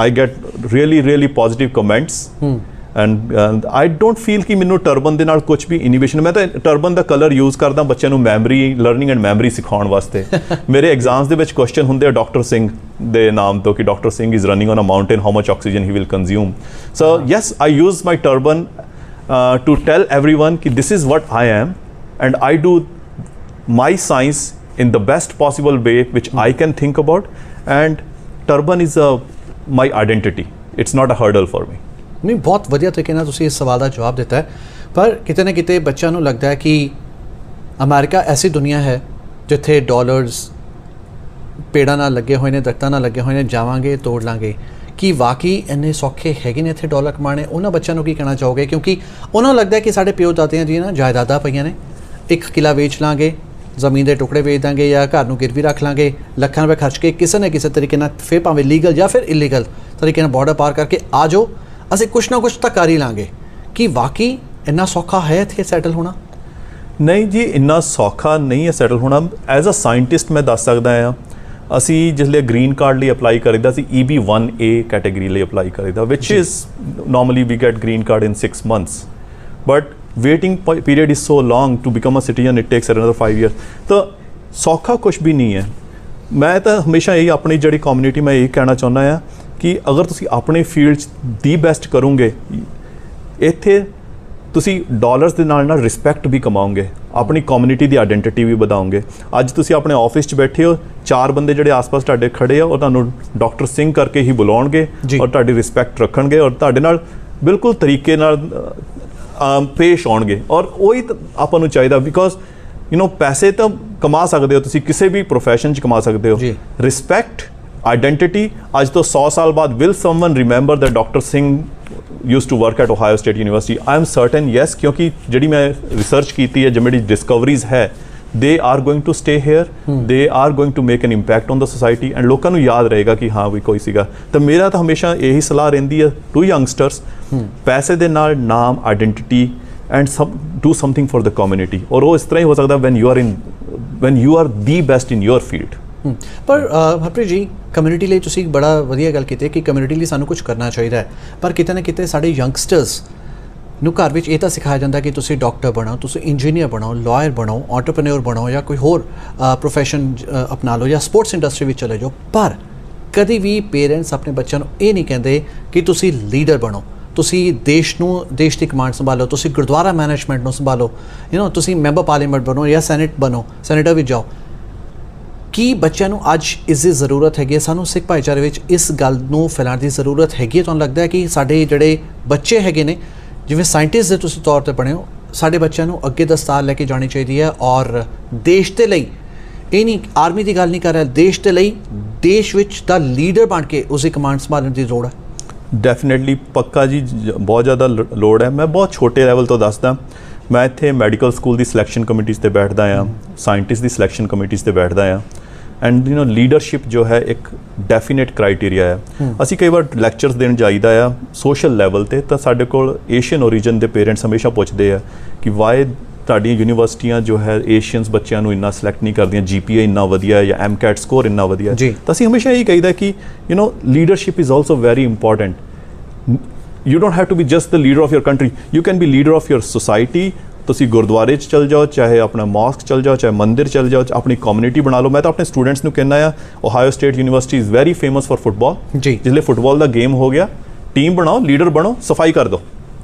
I get really positive comments and I don't feel कि मैनू टर्बन दे नाल कुछ भी इनिवेशन। मैं तो टर्बन का कलर यूज़ करदा बच्चों नू मैमरी लर्निंग एंड मैमरी सिखाउण वास्ते। मेरे एग्जाम्स दे विच क्वेश्चन हुंदे डॉक्टर सिंह दे नाम तो कि doctor Singh is running on a mountain, how much oxygen he will consume. So yes, I use my turban to tell everyone कि this is what I am and I do my science in the best possible way which I can think about, and turban is my identity. It's not a hurdle for me. नहीं, बहुत ਵਧੀਆ ਤਰੀਕੇ ਨਾਲ ਤੁਸੀਂ ਇਸ ਸਵਾਲ ਦਾ ਜਵਾਬ ਦਿੱਤਾ ਹੈ। ਪਰ ਕਿਤੇ ਨਾ ਕਿਤੇ ਬੱਚਿਆਂ ਨੂੰ ਲੱਗਦਾ ਹੈ ਕਿ ਅਮਰੀਕਾ ਐਸੀ ਦੁਨੀਆ ਹੈ ਜਿੱਥੇ ਡਾਲਰਸ ਪੇੜਾਂ ਨਾਲ ਲੱਗੇ ਹੋਏ ਨੇ, ਦਰਖਤਾਂ ਨਾਲ ਲੱਗੇ ਹੋਏ ਨੇ, ਜਾਵਾਂਗੇ ਤੋੜ ਲਾਂਗੇ। ਕਿ ਵਾਕਈ ਇੰਨੇ ਸੌਖੇ ਹੈਗੇ ਨੇ ਇੱਥੇ ਡਾਲਰ ਕਮਾਣੇ? ਉਹਨਾਂ ਬੱਚਿਆਂ ਨੂੰ ਕੀ ਕਹਿਣਾ ਚਾਹੋਗੇ? ਕਿਉਂਕਿ ਉਹਨਾਂ ਨੂੰ ਲੱਗਦਾ ਕਿ ਸਾਡੇ ਪਿਓ ਦਾਦਿਆਂ ਦੀਆਂ ਨਾ ਜਾਇਦਾਦਾਂ ਪਈਆਂ ਨੇ, ਇੱਕ ਕਿਲਾ ਵੇਚ ਲਾਂਗੇ, ਜ਼ਮੀਨ ਦੇ ਟੁਕੜੇ ਵੇਚ ਦਾਂਗੇ ਜਾਂ ਘਰ ਨੂੰ ਗਿਰਵੀ ਰੱਖ ਲਾਂਗੇ, ਲੱਖਾਂ ਰੁਪਏ ਖਰਚ ਕੇ ਕਿਸੇ ਨਾ ਕਿਸੇ ਤਰੀਕੇ ਨਾਲ, ਫਿਰ ਭਾਵੇਂ ਲੀਗਲ ਜਾਂ ਫਿਰ ਇਲੀਗਲ ਤਰੀਕੇ ਨਾਲ ਬਾਰਡਰ ਪਾਰ ਕਰਕੇ ਆ ਜਾਓ, ਅਸੀਂ ਕੁਛ ਨਾ ਕੁਛ ਤਾਂ ਕਰ ਹੀ ਲਾਂਗੇ। ਕਿ ਵਾਕਈ ਇੰਨਾ ਸੌਖਾ ਹੈ ਇੱਥੇ ਸੈਟਲ ਹੋਣਾ? ਨਹੀਂ ਜੀ, ਇੰਨਾ ਸੌਖਾ ਨਹੀਂ ਹੈ ਸੈਟਲ ਹੋਣਾ। ਐਜ਼ ਅ ਸਾਇੰਟਿਸਟ ਮੈਂ ਦੱਸ ਸਕਦਾ ਹਾਂ, ਅਸੀਂ ਜਿਸਲੇ ਗ੍ਰੀਨ ਕਾਰਡ ਲਈ ਅਪਲਾਈ ਕਰੀਦਾ ਸੀ EB1A ਕੈਟੇਗਰੀ ਲਈ ਅਪਲਾਈ ਕਰੀਦਾ, which is normally we get green card in 6 months, but waiting period is so long to become a citizen, it takes another 5 years। तो सौखा कुछ भी नहीं है। मैं तो हमेशा यही अपनी जी कम्यूनिटी में यही कहना चाहना है कि अगर तुसी अपने फील्ड दी बेस्ट करोगे, इत्थे तुसी डॉलर्स दे नाल रिस्पैक्ट भी कमाओगे, अपनी कम्यूनिटी की आइडेंटिटी भी बढ़ाओगे। अज तुसी अपने ऑफिस च बैठे हो, 4 बंदे जिहड़े आस पास तुहाडे खड़े आ, और तुहानूं डॉक्टर सिंह करके ही बुलाउणगे और तुहाडी रिस्पैक्ट रखणगे और तुहाडे नाल बिल्कुल तरीके नाल पेश आउणगे। और वही आपां नूं चाहीदा, बिकॉज यू नो पैसे तो कमा सकते हो, तुसीं किसी भी प्रोफैशन च कमा सकते हो। रिस्पैक्ट, आइडेंटिटी, अज तो 100 साल बाद will someone remember that doctor Singh used to work at Ohio State University? I am certain yes, क्योंकि जिहड़ी मैं रिसर्च की है, जो मेरी डिस्कवरीज है, they are going to stay here, they are going to make an impact on the society, and लोगों ਨੂੰ याद रहेगा कि हाँ भी कोई सीगा। तो मेरा तो हमेशा यही सलाह रहती है टू यंगस्टर्स, पैसे दे नाल नाम, identity and do something for the community. और वो इस तरह ही हो सकता when you are the best in your field। पर हरप्रीत जी, कम्यूनिटी ਲਈ ਤੁਸੀਂ ਬੜਾ ਵਧੀਆ ਗੱਲ ਕੀਤੀ ਕਿ ਕਮਿਊਨਿਟੀ ਲਈ ਸਾਨੂੰ ਕੁਝ ਕਰਨਾ ਚਾਹੀਦਾ ਹੈ, ਪਰ ਕਿਤੇ ਨਾ ਕਿਤੇ ਸਾਡੇ ਯੰਗਸਟਰਸ ਨੂੰ ਘਰ ਵਿੱਚ ਇਹ ਤਾਂ ਸਿਖਾਇਆ ਜਾਂਦਾ ਕਿ ਤੁਸੀਂ ਡਾਕਟਰ ਬਣੋ, ਤੁਸੀਂ ਇੰਜੀਨੀਅਰ ਬਣੋ, ਲਾਇਰ ਬਣੋ, ਐਂਟਰਪ੍ਰੈਨਿਓਰ ਬਣੋ ਜਾਂ ਕੋਈ ਹੋਰ ਪ੍ਰੋਫੈਸ਼ਨ ਅਪਣਾ ਲਓ ਜਾਂ ਸਪੋਰਟਸ ਇੰਡਸਟਰੀ ਵਿੱਚ ਚਲੇ ਜਾਓ। ਪਰ ਕਦੀ ਵੀ ਪੇਰੈਂਟਸ ਆਪਣੇ ਬੱਚਿਆਂ ਨੂੰ ਇਹ ਨਹੀਂ ਕਹਿੰਦੇ ਕਿ ਤੁਸੀਂ ਲੀਡਰ ਬਣੋ, ਤੁਸੀਂ ਦੇਸ਼ ਦੀ ਕਮਾਂਡ ਸੰਭਾਲੋ, ਤੁਸੀਂ ਗੁਰਦੁਆਰਾ ਮੈਨੇਜਮੈਂਟ ਨੂੰ ਸੰਭਾਲੋ, ਤੁਸੀਂ ਮੈਂਬਰ ਪਾਰਲੀਮੈਂਟ ਬਣੋ ਜਾਂ ਸੈਨੇਟਰ ਵਿੱਚ ਜਾਓ। ਕੀ ਬੱਚਿਆਂ ਨੂੰ ਅੱਜ ਇਸ ਦੀ ਜ਼ਰੂਰਤ ਹੈਗੀ ਹੈ? ਸਾਨੂੰ ਸਿੱਖ ਭਾਈਚਾਰੇ ਵਿੱਚ ਇਸ ਗੱਲ ਨੂੰ ਫੈਲਾਉਣ ਦੀ ਜ਼ਰੂਰਤ ਹੈਗੀ ਹੈ? ਤੁਹਾਨੂੰ ਲੱਗਦਾ ਹੈ ਕਿ ਸਾਡੇ ਜਿਹੜੇ ਬੱਚੇ ਹੈਗੇ ਨੇ, ਜਿਵੇਂ ਸਾਇੰਟਿਸਟ ਦੇ ਤੁਸੀਂ ਤੌਰ 'ਤੇ ਬਣੇ ਹੋ, ਸਾਡੇ ਬੱਚਿਆਂ ਨੂੰ ਅੱਗੇ ਦਸਤਾਰ ਲੈ ਕੇ ਜਾਣੀ ਚਾਹੀਦੀ ਹੈ ਔਰ ਦੇਸ਼ ਦੇ ਲਈ, ਇਹ ਨਹੀਂ ਆਰਮੀ ਦੀ ਗੱਲ ਨਹੀਂ ਕਰ ਰਿਹਾ, ਦੇਸ਼ ਦੇ ਲਈ, ਦੇਸ਼ ਵਿੱਚ ਦਾ ਲੀਡਰ ਬਣ ਕੇ ਉਸਦੀ ਕਮਾਂਡ ਸੰਭਾਲਣ ਦੀ ਲੋੜ ਹੈ? ਡੈਫੀਨੇਟਲੀ, ਪੱਕਾ ਜੀ, ਬਹੁਤ ਜ਼ਿਆਦਾ ਲੋੜ ਹੈ। ਮੈਂ ਬਹੁਤ ਛੋਟੇ ਲੈਵਲ ਤੋਂ ਦੱਸਦਾ, ਮੈਂ ਇੱਥੇ ਮੈਡੀਕਲ ਸਕੂਲ ਦੀ ਸਿਲੈਕਸ਼ਨ ਕਮੇਟੀਜ਼ 'ਤੇ ਬੈਠਦਾ ਹਾਂ, ਸਾਇੰਟਿਸਟ ਦੀ ਸਿਲੈਕਸ਼ਨ ਕਮੇਟੀਜ਼ 'ਤੇ ਬੈਠਦਾ ਹਾਂ, ਐਂਡ ਯੂ ਨੋ ਲੀਡਰਸ਼ਿਪ ਜੋ ਹੈ ਇੱਕ ਡੈਫੀਨੇਟ ਕ੍ਰਾਈਟੇਰੀਆ ਹੈ। ਅਸੀਂ ਕਈ ਵਾਰ ਲੈਕਚਰਸ ਦੇਣ ਜਾਈਦਾ ਆ ਸੋਸ਼ਲ ਲੈਵਲ 'ਤੇ, ਤਾਂ ਸਾਡੇ ਕੋਲ ਏਸ਼ੀਅਨ ਓਰੀਜਨ ਦੇ ਪੇਰੈਂਟਸ ਹਮੇਸ਼ਾ ਪੁੱਛਦੇ ਆ ਕਿ ਵਾਈ ਤੁਹਾਡੀਆਂ ਯੂਨੀਵਰਸਿਟੀਆਂ ਜੋ ਹੈ ਏਸ਼ੀਅਨਸ ਬੱਚਿਆਂ ਨੂੰ ਇੰਨਾ ਸਿਲੈਕਟ ਨਹੀਂ ਕਰਦੀਆਂ, GPA ਇੰਨਾ ਵਧੀਆ ਹੈ ਜਾਂ MCAT ਸਕੋਰ ਇੰਨਾ ਵਧੀਆ। ਤਾਂ ਅਸੀਂ ਹਮੇਸ਼ਾ ਇਹੀ ਕਹੀਦਾ ਕਿ you know leadership is also very important. You don't have to be just the leader of your country, you can be leader of your society. ਤੁਸੀਂ ਗੁਰਦੁਆਰੇ 'ਚ ਚਲ ਜਾਓ, ਚਾਹੇ ਆਪਣਾ ਮੌਸਕ ਚਲ ਜਾਓ, ਚਾਹੇ ਮੰਦਿਰ ਚਲ ਜਾਓ, ਆਪਣੀ ਕਮਿਊਨਿਟੀ ਬਣਾ ਲਓ। ਮੈਂ ਤਾਂ ਆਪਣੇ ਸਟੂਡੈਂਟਸ ਨੂੰ ਕਹਿੰਦਾ ਆ, Ohio State University is very famous for football. ਜਿਸਲੇ ਫੁੱਟਬਾਲ ਦਾ ਗੇਮ ਹੋ ਗਿਆ, ਟੀਮ ਬਣਾਓ, ਲੀਡਰ ਬਣੋ, ਸਫਾਈ ਕਰ ਦਿਓ।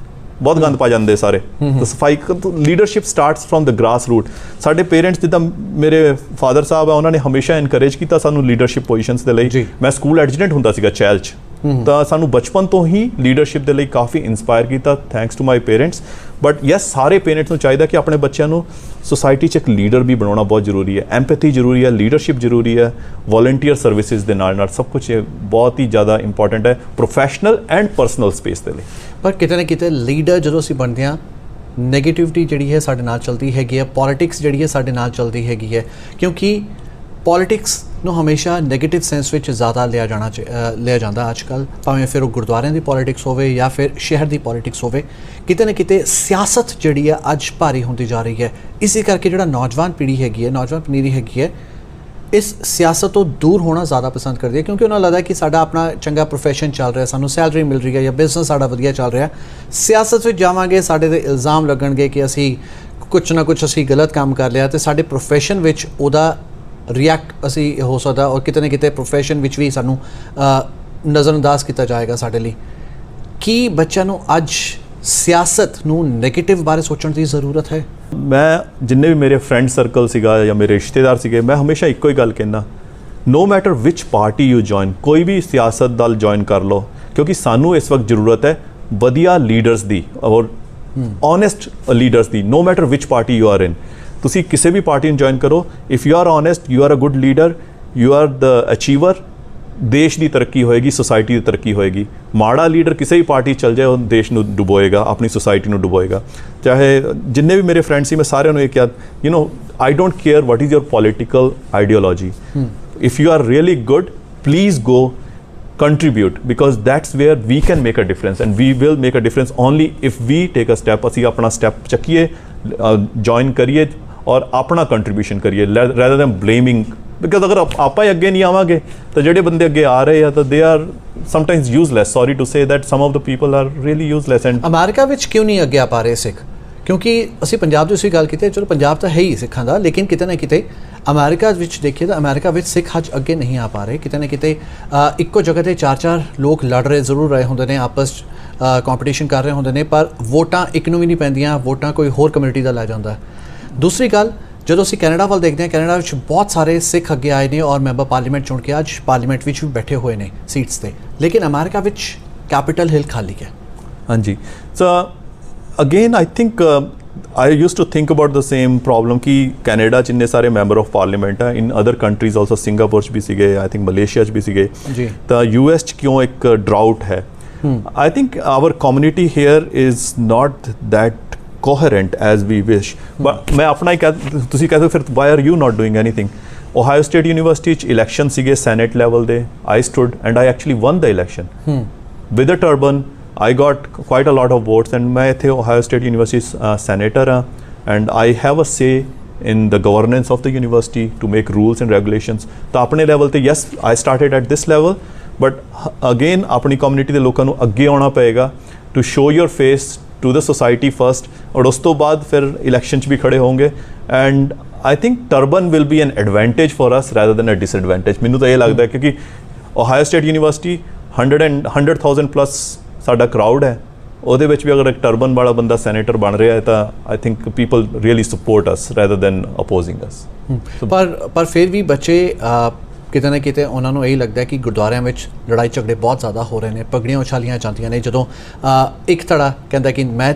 ਬਹੁਤ ਗੰਦ ਪਾ ਜਾਂਦੇ ਸਾਰੇ, ਤਾਂ ਸਫਾਈ, leadership starts from the grass root. ਸਾਡੇ ਪੇਰੈਂਟਸ, ਜਿੱਦਾਂ ਮੇਰੇ ਫਾਦਰ ਸਾਹਿਬ ਆ, ਉਹਨਾਂ ਨੇ ਹਮੇਸ਼ਾ ਇਨਕਰੇਜ ਕੀਤਾ ਸਾਨੂੰ ਲੀਡਰਸ਼ਿਪ ਪੋਜੀਸ਼ਨਸ ਦੇ ਲਈ। ਮੈਂ ਸਕੂਲ ਐਡਜੂਟੈਂਟ ਹੁੰਦਾ ਸੀਗਾ ਚੈਲ 'ਚ, ਤਾਂ ਸਾਨੂੰ ਬਚਪਨ ਤੋਂ ਹੀ ਲੀਡਰਸ਼ਿਪ ਦੇ ਲਈ ਕਾਫੀ ਇਨਸਪਾਇਰ ਕੀਤਾ, thanks to my parents. But yes, ਸਾਰੇ ਪੇਰੈਂਟਸ ਨੂੰ ਚਾਹੀਦਾ ਕਿ ਆਪਣੇ ਬੱਚਿਆਂ ਨੂੰ ਸੋਸਾਇਟੀ 'ਚ ਇੱਕ ਲੀਡਰ ਵੀ ਬਣਾਉਣਾ ਬਹੁਤ ਜ਼ਰੂਰੀ ਹੈ। ਐਮਪੈਥੀ ਜ਼ਰੂਰੀ ਹੈ, ਲੀਡਰਸ਼ਿਪ ਜ਼ਰੂਰੀ ਹੈ, ਵੋਲੰਟੀਅਰ ਸਰਵਿਸਿਜ਼ ਦੇ ਨਾਲ ਸਭ ਕੁਝ ਬਹੁਤ ਹੀ ਜ਼ਿਆਦਾ ਇੰਪੋਰਟੈਂਟ ਹੈ ਪ੍ਰੋਫੈਸ਼ਨਲ ਐਂਡ ਪਰਸਨਲ ਸਪੇਸ ਦੇ ਲਈ। ਪਰ ਕਿਤੇ ਨਾ ਕਿਤੇ ਲੀਡਰ ਜਦੋਂ ਅਸੀਂ ਬਣਦੇ ਹਾਂ, ਨੈਗੇਟਿਵਿਟੀ ਜਿਹੜੀ ਹੈ ਸਾਡੇ ਨਾਲ ਚੱਲਦੀ ਹੈਗੀ ਹੈ, ਪੋਲੀਟਿਕਸ ਜਿਹੜੀ ਹੈ ਸਾਡੇ ਨਾਲ ਚੱਲਦੀ ਹੈਗੀ ਹੈ, ਕਿਉਂਕਿ ਪੋਲੀਟਿਕਸ ਨੂੰ ਹਮੇਸ਼ਾ ਨੈਗੇਟਿਵ ਸੈਂਸ ਵਿੱਚ ਜ਼ਿਆਦਾ ਲਿਆ ਜਾਂਦਾ ਅੱਜ ਕੱਲ੍ਹ, ਭਾਵੇਂ ਫਿਰ ਉਹ ਗੁਰਦੁਆਰਿਆਂ ਦੀ ਪੋਲੀਟਿਕਸ ਹੋਵੇ ਜਾਂ ਫਿਰ ਸ਼ਹਿਰ ਦੀ ਪੋਲੀਟਿਕਸ ਹੋਵੇ। ਕਿਤੇ ਨਾ ਕਿਤੇ ਸਿਆਸਤ ਜਿਹੜੀ ਹੈ ਅੱਜ ਭਾਰੀ ਹੁੰਦੀ ਜਾ ਰਹੀ ਹੈ। ਇਸੇ ਕਰਕੇ ਜਿਹੜਾ ਨੌਜਵਾਨ ਪੀੜ੍ਹੀ ਹੈਗੀ ਹੈ, ਨੌਜਵਾਨ ਪਨੀਰੀ ਹੈਗੀ ਹੈ, ਇਸ ਸਿਆਸਤ ਤੋਂ ਦੂਰ ਹੋਣਾ ਜ਼ਿਆਦਾ ਪਸੰਦ ਕਰਦੀ ਹੈ, ਕਿਉਂਕਿ ਉਹਨਾਂ ਨੂੰ ਲੱਗਦਾ ਕਿ ਸਾਡਾ ਆਪਣਾ ਚੰਗਾ ਪ੍ਰੋਫੈਸ਼ਨ ਚੱਲ ਰਿਹਾ, ਸਾਨੂੰ ਸੈਲਰੀ ਮਿਲ ਰਹੀ ਹੈ ਜਾਂ ਬਿਜ਼ਨਸ ਸਾਡਾ ਵਧੀਆ ਚੱਲ ਰਿਹਾ। ਸਿਆਸਤ ਵਿੱਚ ਜਾਵਾਂਗੇ, ਸਾਡੇ 'ਤੇ ਇਲਜ਼ਾਮ ਲੱਗਣਗੇ ਕਿ ਅਸੀਂ ਕੁਛ ਨਾ ਕੁਛ ਅਸੀਂ ਗਲਤ ਕੰਮ ਕਰ ਲਿਆ, ਅਤੇ ਸਾਡੇ ਪ੍ਰੋਫੈਸ਼ਨ ਵਿੱਚ ਉਹਦਾ ਰਿਐਕਟ ਅਸੀਂ ਹੋ ਸਕਦਾ, ਔਰ ਕਿਤੇ ਨਾ ਕਿਤੇ ਪ੍ਰੋਫੈਸ਼ਨ ਵਿੱਚ ਵੀ ਸਾਨੂੰ ਨਜ਼ਰਅੰਦਾਜ਼ ਕੀਤਾ ਜਾਏਗਾ ਸਾਡੇ ਲਈ। ਕੀ ਬੱਚਿਆਂ ਨੂੰ ਅੱਜ ਸਿਆਸਤ ਨੂੰ ਨੈਗੇਟਿਵ ਬਾਰੇ ਸੋਚਣ ਦੀ ਜ਼ਰੂਰਤ ਹੈ? ਮੈਂ ਜਿੰਨੇ ਵੀ ਮੇਰੇ ਫਰੈਂਡ ਸਰਕਲ ਸੀਗਾ ਜਾਂ ਮੇਰੇ ਰਿਸ਼ਤੇਦਾਰ ਸੀਗੇ, ਮੈਂ ਹਮੇਸ਼ਾ ਇੱਕੋ ਹੀ ਗੱਲ ਕਹਿੰਦਾ, no matter which party you join, ਕੋਈ ਵੀ ਸਿਆਸਤ ਦਲ ਜੁਆਇਨ ਕਰ ਲਓ, ਕਿਉਂਕਿ ਸਾਨੂੰ ਇਸ ਵਕਤ ਜ਼ਰੂਰਤ ਹੈ ਵਧੀਆ ਲੀਡਰਸ ਦੀ ਔਰ ਓਨੈਸਟ ਲੀਡਰਸ ਦੀ, no matter which party you are in. ਤੁਸੀਂ ਕਿਸੇ ਵੀ ਪਾਰਟੀ ਨੂੰ ਜੁਆਇਨ ਕਰੋ, if you are honest, you are a good leader, you are the achiever, ਦੇਸ਼ ਦੀ ਤਰੱਕੀ ਹੋਏਗੀ, ਸੁਸਾਇਟੀ ਦੀ ਤਰੱਕੀ ਹੋਏਗੀ। ਮਾੜਾ ਲੀਡਰ ਕਿਸੇ ਵੀ ਪਾਰਟੀ ਚੱਲ ਜਾਏ, ਉਹ ਦੇਸ਼ ਨੂੰ ਡੁਬੋਏਗਾ, ਆਪਣੀ ਸੁਸਾਇਟੀ ਨੂੰ ਡੁਬੋਏਗਾ। ਚਾਹੇ ਜਿੰਨੇ ਵੀ ਮੇਰੇ ਫਰੈਂਡ ਸੀ, ਮੈਂ ਸਾਰਿਆਂ ਨੂੰ ਇਹ ਕਿਹਾ, you know, I don't care what is your political ideology, if you are really good, please go contribute, because that's where we can make a difference, and we will make a difference only if we take a step। ਅਸੀਂ ਆਪਣਾ step ਚੱਕੀਏ, join ਕਰੀਏ ਔਰ ਆਪਣਾ contribution ਕਰੀਏ, rather than blaming, because ਅਗਰ ਆਪਾਂ ਹੀ ਅੱਗੇ ਨਹੀਂ ਆਵਾਂਗੇ ਤਾਂ ਜਿਹੜੇ ਬੰਦੇ ਅੱਗੇ ਆ ਰਹੇ ਆ ਤਾਂ they are sometimes useless, sorry to say that some of the people are really useless। and America ਵਿੱਚ ਕਿਉਂ ਨਹੀਂ ਅੱਗੇ ਆ ਪਾ ਰਹੇ ਸਿੱਖ? ਕਿਉਂਕਿ ਅਸੀਂ ਪੰਜਾਬ ਦੀ ਉਸੇ ਗੱਲ ਕੀਤੀ, ਚਲੋ ਪੰਜਾਬ ਤਾਂ ਹੈ ਹੀ ਸਿੱਖਾਂ ਦਾ, ਲੇਕਿਨ ਕਿਤੇ ਨਾ ਕਿਤੇ ਅਮਰੀਕਾ ਵਿੱਚ ਦੇਖੀਏ ਤਾਂ ਅਮਰੀਕਾ ਵਿੱਚ ਸਿੱਖ ਅੱਜ ਅੱਗੇ ਨਹੀਂ ਆ ਪਾ ਰਹੇ। ਕਿਤੇ ਨਾ ਕਿਤੇ ਇੱਕੋ ਜਗ੍ਹਾ 'ਤੇ 4-4 ਲੋਕ ਲੜ ਰਹੇ ਜ਼ਰੂਰ ਰਹੇ ਹੁੰਦੇ ਨੇ, ਆਪਸ 'ਚ ਕੰਪੀਟੀਸ਼ਨ ਕਰ ਰਹੇ ਹੁੰਦੇ ਨੇ, ਪਰ ਵੋਟਾਂ ਇੱਕ ਨੂੰ ਵੀ ਨਹੀਂ ਪੈਂਦੀਆਂ, ਵੋਟਾਂ ਕੋਈ ਹੋਰ ਕਮਿਊਨਿਟੀ ਦਾ ਲੈ ਜਾਂਦਾ। ਦੂਸਰੀ ਗੱਲ, ਜਦੋਂ ਅਸੀਂ ਕੈਨੇਡਾ ਵੱਲ ਦੇਖਦੇ ਹਾਂ, ਕੈਨੇਡਾ ਵਿੱਚ ਬਹੁਤ ਸਾਰੇ ਸਿੱਖ ਅੱਗੇ ਆਏ ਨੇ ਔਰ ਮੈਂਬਰ ਪਾਰਲੀਮੈਂਟ ਚੁਣ ਕੇ ਅੱਜ ਪਾਰਲੀਮੈਂਟ ਵਿੱਚ ਵੀ ਬੈਠੇ ਹੋਏ ਨੇ ਸੀਟਸ 'ਤੇ, ਲੇਕਿਨ ਅਮਰੀਕਾ ਵਿੱਚ ਕੈਪੀਟਲ ਹਿਲ ਖਾਲੀ ਹੈ। ਹਾਂਜੀ, ਸੋ again I think I used to think about the same problem कि कनाडा च इन्ने सारे मैंबर ऑफ पार्लीमेंट है, in other countries also, Singapore च भी सीगे, आई थिंक मलेशिया च भी सीगे, तो यूएस च क्यों एक ड्राउट है? I think our community here is not that coherent as we wish. But मैं अपना ही तुसीं कहते हो फिर why are you not doing anything? Ohio State University च इलैक्शन सीगे सैनेट लैवल दे, I stood and I actually won the election with a turban. I got quite a lot of votes, and मैं इत्थे Ohio State University senator हाँ, and I have a say in the governance of the university to make rules and regulations। तो अपने level ते yes, I started at this level, but again अपनी community दे लोकां नूं अगे आउणा पएगा to show your face to the society first, और उस तो बाद फिर election च भी खड़े होंगे। and I think turban will be an advantage for us rather than a disadvantage। मैनूं तो ये लगता है क्योंकि Ohio State University 100,000 plus ਸਾਡਾ ਕਰਾਊਡ ਹੈ, ਉਹਦੇ ਵਿੱਚ ਵੀ ਅਗਰ ਇੱਕ ਟਰਬਨ ਵਾਲਾ ਬੰਦਾ ਸੈਨੇਟਰ ਬਣ ਰਿਹਾ ਹੈ ਤਾਂ I think people really support us rather than opposing us. ਪਰ ਫਿਰ ਵੀ ਬੱਚੇ ਕਿਤੇ ਨਾ ਕਿਤੇ ਉਹਨਾਂ ਨੂੰ ਇਹ ਲੱਗਦਾ ਕਿ ਗੁਰਦੁਆਰਿਆਂ ਵਿੱਚ ਲੜਾਈ ਝਗੜੇ ਬਹੁਤ ਜ਼ਿਆਦਾ ਹੋ ਰਹੇ ਨੇ, ਪਗੜੀਆਂ ਉਛਾਲੀਆਂ ਜਾਂਦੀਆਂ ਨੇ। ਜਦੋਂ ਇੱਕ ਧੜਾ ਕਹਿੰਦਾ ਕਿ ਮੈਂ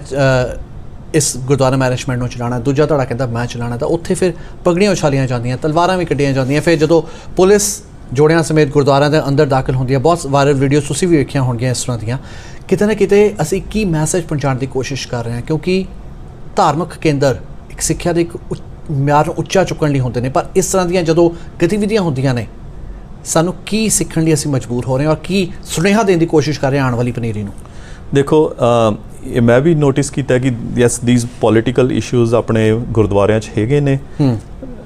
ਇਸ ਗੁਰਦੁਆਰਾ ਮੈਨੇਜਮੈਂਟ ਨੂੰ ਚਲਾਉਣਾ, ਦੂਜਾ ਧੜਾ ਕਹਿੰਦਾ ਮੈਂ ਚਲਾਉਣਾ, ਤਾਂ ਉੱਥੇ ਫਿਰ ਪਗੜੀਆਂ ਉਛਾਲੀਆਂ ਜਾਂਦੀਆਂ, ਤਲਵਾਰਾਂ ਵੀ ਕੱਢੀਆਂ ਜਾਂਦੀਆਂ। ਫਿਰ ਜਦੋਂ ਪੁਲਿਸ ਜੋੜਿਆਂ ਸਮੇਤ ਗੁਰਦੁਆਰਿਆਂ ਦੇ ਅੰਦਰ ਦਾਖਲ ਹੁੰਦੀ ਹੈ, ਬਹੁਤ ਵਾਇਰਲ ਵੀਡੀਓਜ਼ ਤੁਸੀਂ ਵੀ ਵੇਖੀਆਂ ਹੋਣਗੀਆਂ ਇਸ ਤਰ੍ਹਾਂ ਦੀਆਂ। ਕਿਤੇ ਨਾ ਕਿਤੇ ਅਸੀਂ ਕੀ ਮੈਸੇਜ ਪਹੁੰਚਾਉਣ ਦੀ ਕੋਸ਼ਿਸ਼ ਕਰ ਰਹੇ ਹਾਂ? ਕਿਉਂਕਿ ਧਾਰਮਿਕ ਕੇਂਦਰ ਇੱਕ ਸਿੱਖਿਆ ਦੇ ਇੱਕ ਮਿਆਰ ਨੂੰ ਉੱਚਾ ਚੁੱਕਣ ਲਈ ਹੁੰਦੇ ਨੇ, ਪਰ ਇਸ ਤਰ੍ਹਾਂ ਦੀਆਂ ਜਦੋਂ ਗਤੀਵਿਧੀਆਂ ਹੁੰਦੀਆਂ ਨੇ, ਸਾਨੂੰ ਕੀ ਸਿੱਖਣ ਲਈ ਅਸੀਂ ਮਜਬੂਰ ਹੋ ਰਹੇ ਹਾਂ ਔਰ ਕੀ ਸੁਨੇਹਾ ਦੇਣ ਦੀ ਕੋਸ਼ਿਸ਼ ਕਰ ਰਹੇ ਹਾਂ ਆਉਣ ਵਾਲੀ ਪਨੀਰੀ ਨੂੰ? ਦੇਖੋ, ਮੈਂ ਵੀ ਨੋਟਿਸ ਕੀਤਾ ਕਿ ਯੈਸ ਦੀਜ਼ ਪੋਲੀਟੀਕਲ ਇਸ਼ੂਜ਼ ਆਪਣੇ ਗੁਰਦੁਆਰਿਆਂ 'ਚ ਹੈਗੇ ਨੇ,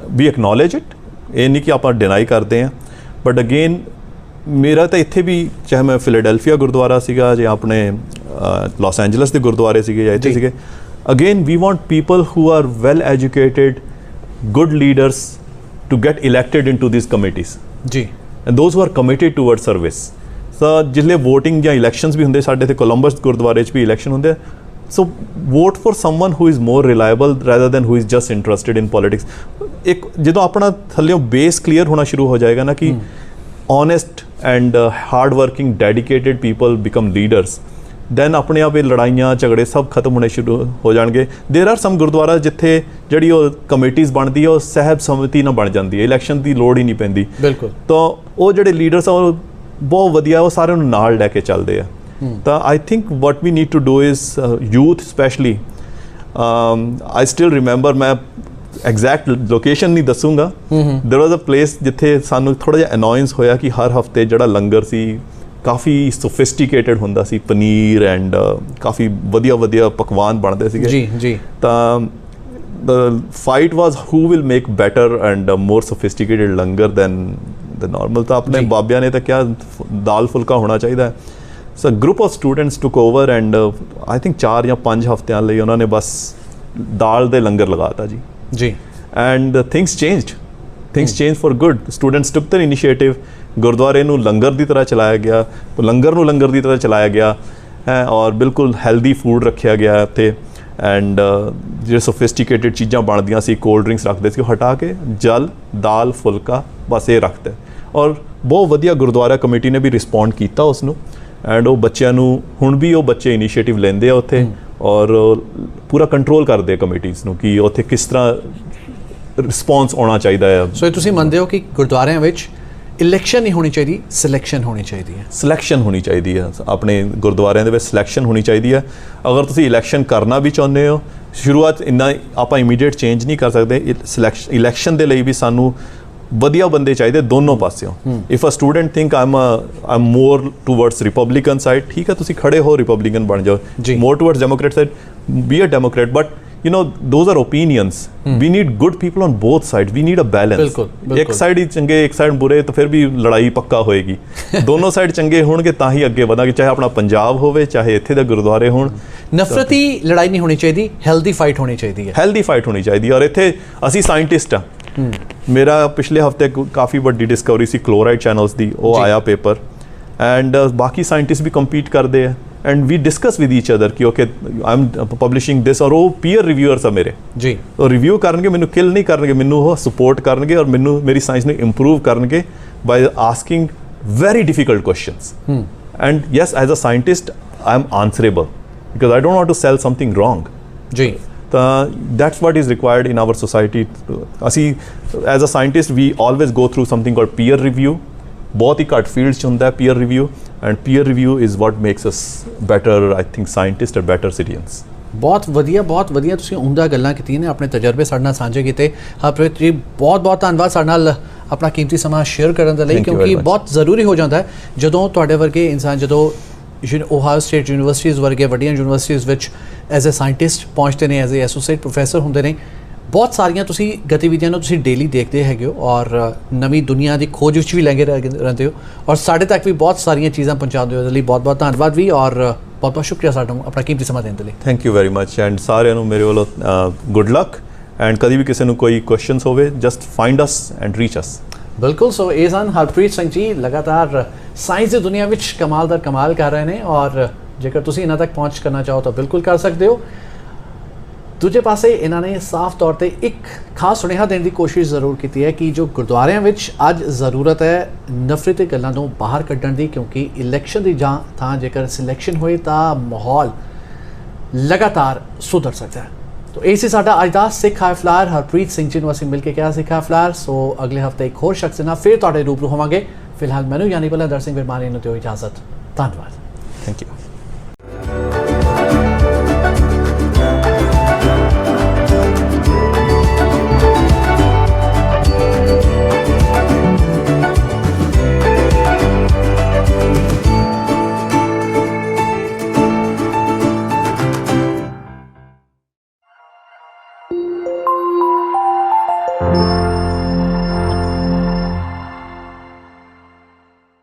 ਵੀ ਐਕਨੋਲੇਜ ਇਟ, ਇਹ ਨਹੀਂ ਕਿ ਆਪਾਂ ਡਿਨਾਈ ਕਰਦੇ ਹਾਂ। ਬਟ ਅਗੇਨ ਮੇਰਾ ਤਾਂ ਇੱਥੇ ਵੀ, ਚਾਹੇ ਮੈਂ ਫਿਲਾਡੈਲਫੀਆ ਗੁਰਦੁਆਰਾ ਸੀਗਾ ਜਾਂ ਆਪਣੇ ਲਾਸ ਐਂਜਲਸ ਦੇ ਗੁਰਦੁਆਰੇ ਸੀਗੇ ਜਾਂ ਇੱਥੇ ਸੀਗੇ, again we want people who are well educated, good leaders to get elected into this committees ਜੀ, and those who are committed toward service. So ਜਿਸਲੇ ਵੋਟਿੰਗ ਜਾਂ ਇਲੈਕਸ਼ਨਸ ਵੀ ਹੁੰਦੇ, ਸਾਡੇ ਇੱਥੇ ਕੋਲੰਬਸ ਗੁਰਦੁਆਰੇ 'ਚ ਵੀ ਇਲੈਕਸ਼ਨ ਹੁੰਦੇ, so vote for someone who is more reliable rather than who is just interested in politics. ਇੱਕ ਜਦੋਂ ਆਪਣਾ ਥੱਲਿਓਂ ਬੇਸ ਕਲੀਅਰ ਹੋਣਾ ਸ਼ੁਰੂ ਹੋ ਜਾਏਗਾ ਨਾ ਕਿ honest and hard-working, dedicated people become leaders, then ਆਪਣੇ ਆਪ ਇਹ ਲੜਾਈਆਂ ਝਗੜੇ ਸਭ ਖਤਮ ਹੋਣੇ ਸ਼ੁਰੂ ਹੋ ਜਾਣਗੇ। ਦੇਰ ਆਰ ਸਮ ਗੁਰਦੁਆਰਾ ਜਿੱਥੇ ਜਿਹੜੀ ਉਹ ਕਮੇਟੀਜ਼ ਬਣਦੀ ਹੈ ਉਹ ਸਹਿਬ ਸਮਿਤੀ ਨਾਲ ਬਣ ਜਾਂਦੀ ਹੈ, ਇਲੈਕਸ਼ਨ ਦੀ ਲੋੜ ਹੀ ਨਹੀਂ ਪੈਂਦੀ। ਬਿਲਕੁਲ। ਤਾਂ ਉਹ ਜਿਹੜੇ ਲੀਡਰਸ ਆ ਉਹ ਬਹੁਤ ਵਧੀਆ, ਉਹ ਸਾਰਿਆਂ ਨੂੰ ਨਾਲ ਲੈ ਕੇ ਚੱਲਦੇ ਆ। ਤਾਂ I think what we need to do is youth specially, I still remember, ਮੈਂ ਐਗਜ਼ੈਕਟ ਲੋਕੇਸ਼ਨ ਨਹੀਂ ਦੱਸੂੰਗਾ, ਦੇਰ ਵਾਜ਼ ਅ ਪਲੇਸ ਜਿੱਥੇ ਸਾਨੂੰ ਥੋੜ੍ਹਾ ਜਿਹਾ ਅਨੋਇੰਸ ਹੋਇਆ ਕਿ ਹਰ ਹਫਤੇ ਜਿਹੜਾ ਲੰਗਰ ਸੀ ਕਾਫੀ ਸੋਫਿਸਟੀਕੇਟਡ ਹੁੰਦਾ ਸੀ, ਪਨੀਰ ਐਂਡ ਕਾਫੀ ਵਧੀਆ ਵਧੀਆ ਪਕਵਾਨ ਬਣਦੇ ਸੀਗੇ। ਜੀ ਜੀ। ਤਾਂ the fight was who will make better and more sophisticated langar than the normal. ਤਾਂ ਆਪਣੇ ਬਾਬਿਆਂ ਨੇ ਤਾਂ ਕਿਹਾ ਦਾਲ ਫੁਲਕਾ ਹੋਣਾ ਚਾਹੀਦਾ। So group of students took over and I think 4 ਜਾਂ 5 ਹਫ਼ਤਿਆਂ ਲਈ ਉਹਨਾਂ ਨੇ ਬਸ ਦਾਲ ਦੇ ਲੰਗਰ ਲਗਾਤਾ ਜੀ। ਜੀ। And things change for good. Students took the initiative, ਗੁਰਦੁਆਰੇ ਨੂੰ ਲੰਗਰ ਦੀ ਤਰ੍ਹਾਂ ਚਲਾਇਆ ਗਿਆ, ਲੰਗਰ ਨੂੰ ਲੰਗਰ ਦੀ ਤਰ੍ਹਾਂ ਚਲਾਇਆ ਗਿਆ ਹੈ, ਔਰ ਬਿਲਕੁਲ ਹੈਲਦੀ ਫੂਡ ਰੱਖਿਆ ਗਿਆ ਇੱਥੇ। ਐਂਡ ਜਿਹੜੇ ਸੋਫਿਸਟੀਕੇਟਡ ਚੀਜ਼ਾਂ ਬਣਦੀਆਂ ਸੀ, ਕੋਲਡ ਡਰਿੰਕਸ ਰੱਖਦੇ ਸੀ, ਉਹ ਹਟਾ ਕੇ ਜਲ, ਦਾਲ, ਫੁਲਕਾ ਬਸ ਇਹ ਰੱਖਦੇ। ਔਰ ਬਹੁਤ ਵਧੀਆ ਗੁਰਦੁਆਰਾ ਕਮੇਟੀ ਨੇ ਵੀ ਰਿਸਪੌਂਡ ਕੀਤਾ ਉਸ ਨੂੰ, ਐਂਡ ਉਹ ਬੱਚਿਆਂ ਨੂੰ ਹੁਣ ਵੀ ਉਹ ਬੱਚੇ ਇਨੀਸ਼ੀਏਟਿਵ ਲੈਂਦੇ ਆ ਉੱਥੇ, ਔਰ ਪੂਰਾ ਕੰਟਰੋਲ ਕਰਦੇ ਕਮੇਟੀਜ਼ ਨੂੰ ਕਿ ਉੱਥੇ ਕਿਸ ਤਰ੍ਹਾਂ ਰਿਸਪੌਂਸ ਆਉਣਾ ਚਾਹੀਦਾ ਹੈ। ਸੋ ਤੁਸੀਂ ਮੰਨਦੇ ਹੋ ਕਿ ਗੁਰਦੁਆਰਿਆਂ ਵਿੱਚ ਇਲੈਕਸ਼ਨ ਨਹੀਂ ਹੋਣੀ ਚਾਹੀਦੀ, ਸਿਲੈਕਸ਼ਨ ਹੋਣੀ ਚਾਹੀਦੀ ਹੈ? ਸਿਲੈਕਸ਼ਨ ਹੋਣੀ ਚਾਹੀਦੀ ਹੈ, ਆਪਣੇ ਗੁਰਦੁਆਰਿਆਂ ਦੇ ਵਿੱਚ ਸਿਲੈਕਸ਼ਨ ਹੋਣੀ ਚਾਹੀਦੀ ਹੈ। ਅਗਰ ਤੁਸੀਂ ਇਲੈਕਸ਼ਨ ਕਰਨਾ ਵੀ ਚਾਹੁੰਦੇ ਹੋ, ਸ਼ੁਰੂਆਤ ਇੰਨਾ ਆਪਾਂ ਇਮੀਡੀਏਟ ਚੇਂਜ ਨਹੀਂ ਕਰ ਸਕਦੇ। ਇਲੈਕਸ਼ਨ ਦੇ ਲਈ ਵੀ ਸਾਨੂੰ ਵਧੀਆ ਬੰਦੇ ਚਾਹੀਦੇ ਦੋਨੋਂ ਪਾਸਿਓਂ। If a student think I am more towards Republican side, ਠੀਕ ਹੈ, ਤੁਸੀਂ ਖੜੇ ਹੋ ਰਿਪਬਲਿਕਨ ਬਣ ਜਾਓ। More towards Democrat side, be a Democrat, but you know those are opinions. We need good people on both sides. We need a balance. ਬਿਲਕੁਲ। ਇੱਕ side ਹੀ ਚੰਗੇ, ਇੱਕ ਸਾਈਡ ਬੁਰੇ, ਤਾਂ ਫਿਰ ਵੀ ਲੜਾਈ ਪੱਕਾ ਹੋਏਗੀ। ਦੋਨੋਂ ਸਾਈਡ ਚੰਗੇ ਹੋਣਗੇ ਤਾਂ ਹੀ ਅੱਗੇ ਵਧਾਂਗੇ, ਚਾਹੇ ਆਪਣਾ ਪੰਜਾਬ ਹੋਵੇ, ਚਾਹੇ ਇੱਥੇ ਦੇ ਗੁਰਦੁਆਰੇ ਹੋਣ। ਨਫ਼ਰਤੀ ਲੜਾਈ ਨਹੀਂ ਹੋਣੀ ਚਾਹੀਦੀ, ਹੈਲਦੀ ਫਾਈਟ ਹੋਣੀ ਚਾਹੀਦੀ ਹੈ। ਹੈਲਦੀ ਫਾਈਟ ਹੋਣੀ ਚਾਹੀਦੀ ਹੈ। ਔਰ ਇੱਥੇ ਅਸੀਂ ਸਾਇੰਟਿਸਟ ਆ। ਮੇਰਾ ਪਿਛਲੇ ਹਫ਼ਤੇ ਕਾਫੀ ਵੱਡੀ ਡਿਸਕਵਰੀ ਸੀ ਕਲੋਰਾਈਡ ਚੈਨਲਸ ਦੀ, ਉਹ ਆਇਆ ਪੇਪਰ, ਐਂਡ ਬਾਕੀ ਸਾਇੰਟਿਸਟ ਵੀ ਕੰਪੀਟ ਕਰਦੇ ਆ, and we discuss with each other कि okay I'm publishing this, और वो peer reviewers ਆ ਮੇਰੇ ਜੀ, ਉਹ ਰਿਵਿਊ ਕਰਨਗੇ, ਮੈਨੂੰ ਕਿਲ ਨਹੀਂ ਕਰਨਗੇ, ਮੈਨੂੰ ਉਹ ਸਪੋਰਟ ਕਰਨਗੇ, ਔਰ ਮੈਨੂੰ ਮੇਰੀ ਸਾਇੰਸ ਨੂੰ ਇੰਪਰੂਵ ਕਰਨਗੇ by asking very difficult questions. And yes, as a scientist I am answerable because I don't want to sell something wrong ਜੀ। ਤਾਂ that's what is required in our society. ਅਸੀਂ as a scientist we always go through something called peer review, ਬਹੁਤ ਹੀ ਘੱਟ fields 'ਚ ਹੁੰਦਾ peer review, and peer review is what makes us better, I think, scientists and better citizens. ਬਹੁਤ ਵਧੀਆ ਤੁਸੀਂ ਉਮਦਾ ਗੱਲਾਂ ਕੀਤੀਆਂ ਨੇ, ਆਪਣੇ ਤਜਰਬੇ ਸਾਡੇ ਨਾਲ ਸਾਂਝੇ ਕੀਤੇ। ਹਰਪ੍ਰੀਤ ਜੀ, ਬਹੁਤ ਧੰਨਵਾਦ ਸਾਡੇ ਨਾਲ ਆਪਣਾ ਕੀਮਤੀ ਸਮਾਂ ਸ਼ੇਅਰ ਕਰਨ ਦੇ ਲਈ, ਕਿਉਂਕਿ ਬਹੁਤ ਜ਼ਰੂਰੀ ਹੋ ਜਾਂਦਾ ਹੈ ਜਦੋਂ ਤੁਹਾਡੇ ਵਰਗੇ ਇਨਸਾਨ ਜਦੋਂ ਓਹਾਇਓ ਸਟੇਟ ਯੂਨੀਵਰਸਿਟੀਜ਼ ਵਰਗੇ ਵੱਡੀਆਂ ਯੂਨੀਵਰਸਿਟੀਜ਼ ਵਿੱਚ ਐਜ਼ ਅ ਸਾਇੰਟਿਸਟ ਪਹੁੰਚਦੇ ਨੇ, ਐਜ਼ ਅ ਐਸੋਸੀਏਟ ਪ੍ਰੋਫੈਸਰ ਹੁੰਦੇ ਨੇ। ਬਹੁਤ ਸਾਰੀਆਂ ਤੁਸੀਂ ਗਤੀਵਿਧੀਆਂ ਨੂੰ ਤੁਸੀਂ ਡੇਲੀ ਦੇਖਦੇ ਹੈਗੇ ਹੋ, ਔਰ ਨਵੀਂ ਦੁਨੀਆ ਦੀ ਖੋਜ ਵਿੱਚ ਵੀ ਲੱਗੇ ਰਹਿੰਦੇ ਹੋ, ਔਰ ਸਾਡੇ ਤੱਕ ਵੀ ਬਹੁਤ ਸਾਰੀਆਂ ਚੀਜ਼ਾਂ ਪਹੁੰਚਾਉਂਦੇ ਹੋ। ਉਹਦੇ ਲਈ ਬਹੁਤ ਧੰਨਵਾਦ ਵੀ, ਔਰ ਬਹੁਤ ਸ਼ੁਕਰੀਆ ਸਾਨੂੰ ਆਪਣਾ ਕੀਮਤੀ ਸਮਾਂ ਦੇਣ ਦੇ ਲਈ। Thank you very much, and ਸਾਰਿਆਂ ਨੂੰ ਮੇਰੇ ਵੱਲੋਂ ਗੁੱਡ ਲੱਕ, ਐਂਡ ਕਦੀ ਵੀ ਕਿਸੇ ਨੂੰ ਕੋਈ ਕੁਐਸਚਨਸ ਹੋਵੇ, just find us and reach us. ਬਿਲਕੁਲ। ਸੋ ਇਹ ਸਨ ਹਰਪ੍ਰੀਤ ਸਿੰਘ ਜੀ, ਲਗਾਤਾਰ ਸਾਇੰਸ ਦੀ ਦੁਨੀਆ ਵਿੱਚ ਕਮਾਲ ਕਰ ਰਹੇ ਨੇ, ਔਰ ਜੇਕਰ ਤੁਸੀਂ ਇਹਨਾਂ ਤੱਕ ਪਹੁੰਚ ਕਰਨਾ ਚਾਹੋ ਤਾਂ ਬਿਲਕੁਲ ਕਰ ਸਕਦੇ ਹੋ। ਦੂਜੇ ਪਾਸੇ ਇਹਨਾਂ ਨੇ ਸਾਫ਼ ਤੌਰ 'ਤੇ ਇੱਕ ਖਾਸ ਸੁਨੇਹਾ ਦੇਣ ਦੀ ਕੋਸ਼ਿਸ਼ ਜ਼ਰੂਰ ਕੀਤੀ ਹੈ ਕਿ ਜੋ ਗੁਰਦੁਆਰਿਆਂ ਵਿੱਚ ਅੱਜ ਜ਼ਰੂਰਤ ਹੈ ਨਫ਼ਰਤੀ ਗੱਲਾਂ ਨੂੰ ਬਾਹਰ ਕੱਢਣ ਦੀ, ਕਿਉਂਕਿ ਇਲੈਕਸ਼ਨ ਦੀ ਥਾਂ ਜੇਕਰ ਸਿਲੈਕਸ਼ਨ ਹੋਏ ਤਾਂ ਮਾਹੌਲ ਲਗਾਤਾਰ ਸੁਧਰ ਸਕਦਾ ਹੈ। तो ऐसे साडा अज दा सिख हाई फ्लायर हरप्रीत सिंह जी असीं मिल के क्या सिख हाई फ्लायर। सो अगले हफ्ते एक होर शख्स नाल फिर तुहाडे रूबरू होवांगे। फिलहाल मैनू यानी बलंदर सिंह बिरमानी नूं दिओ इजाजत। धन्नवाद। Thank you.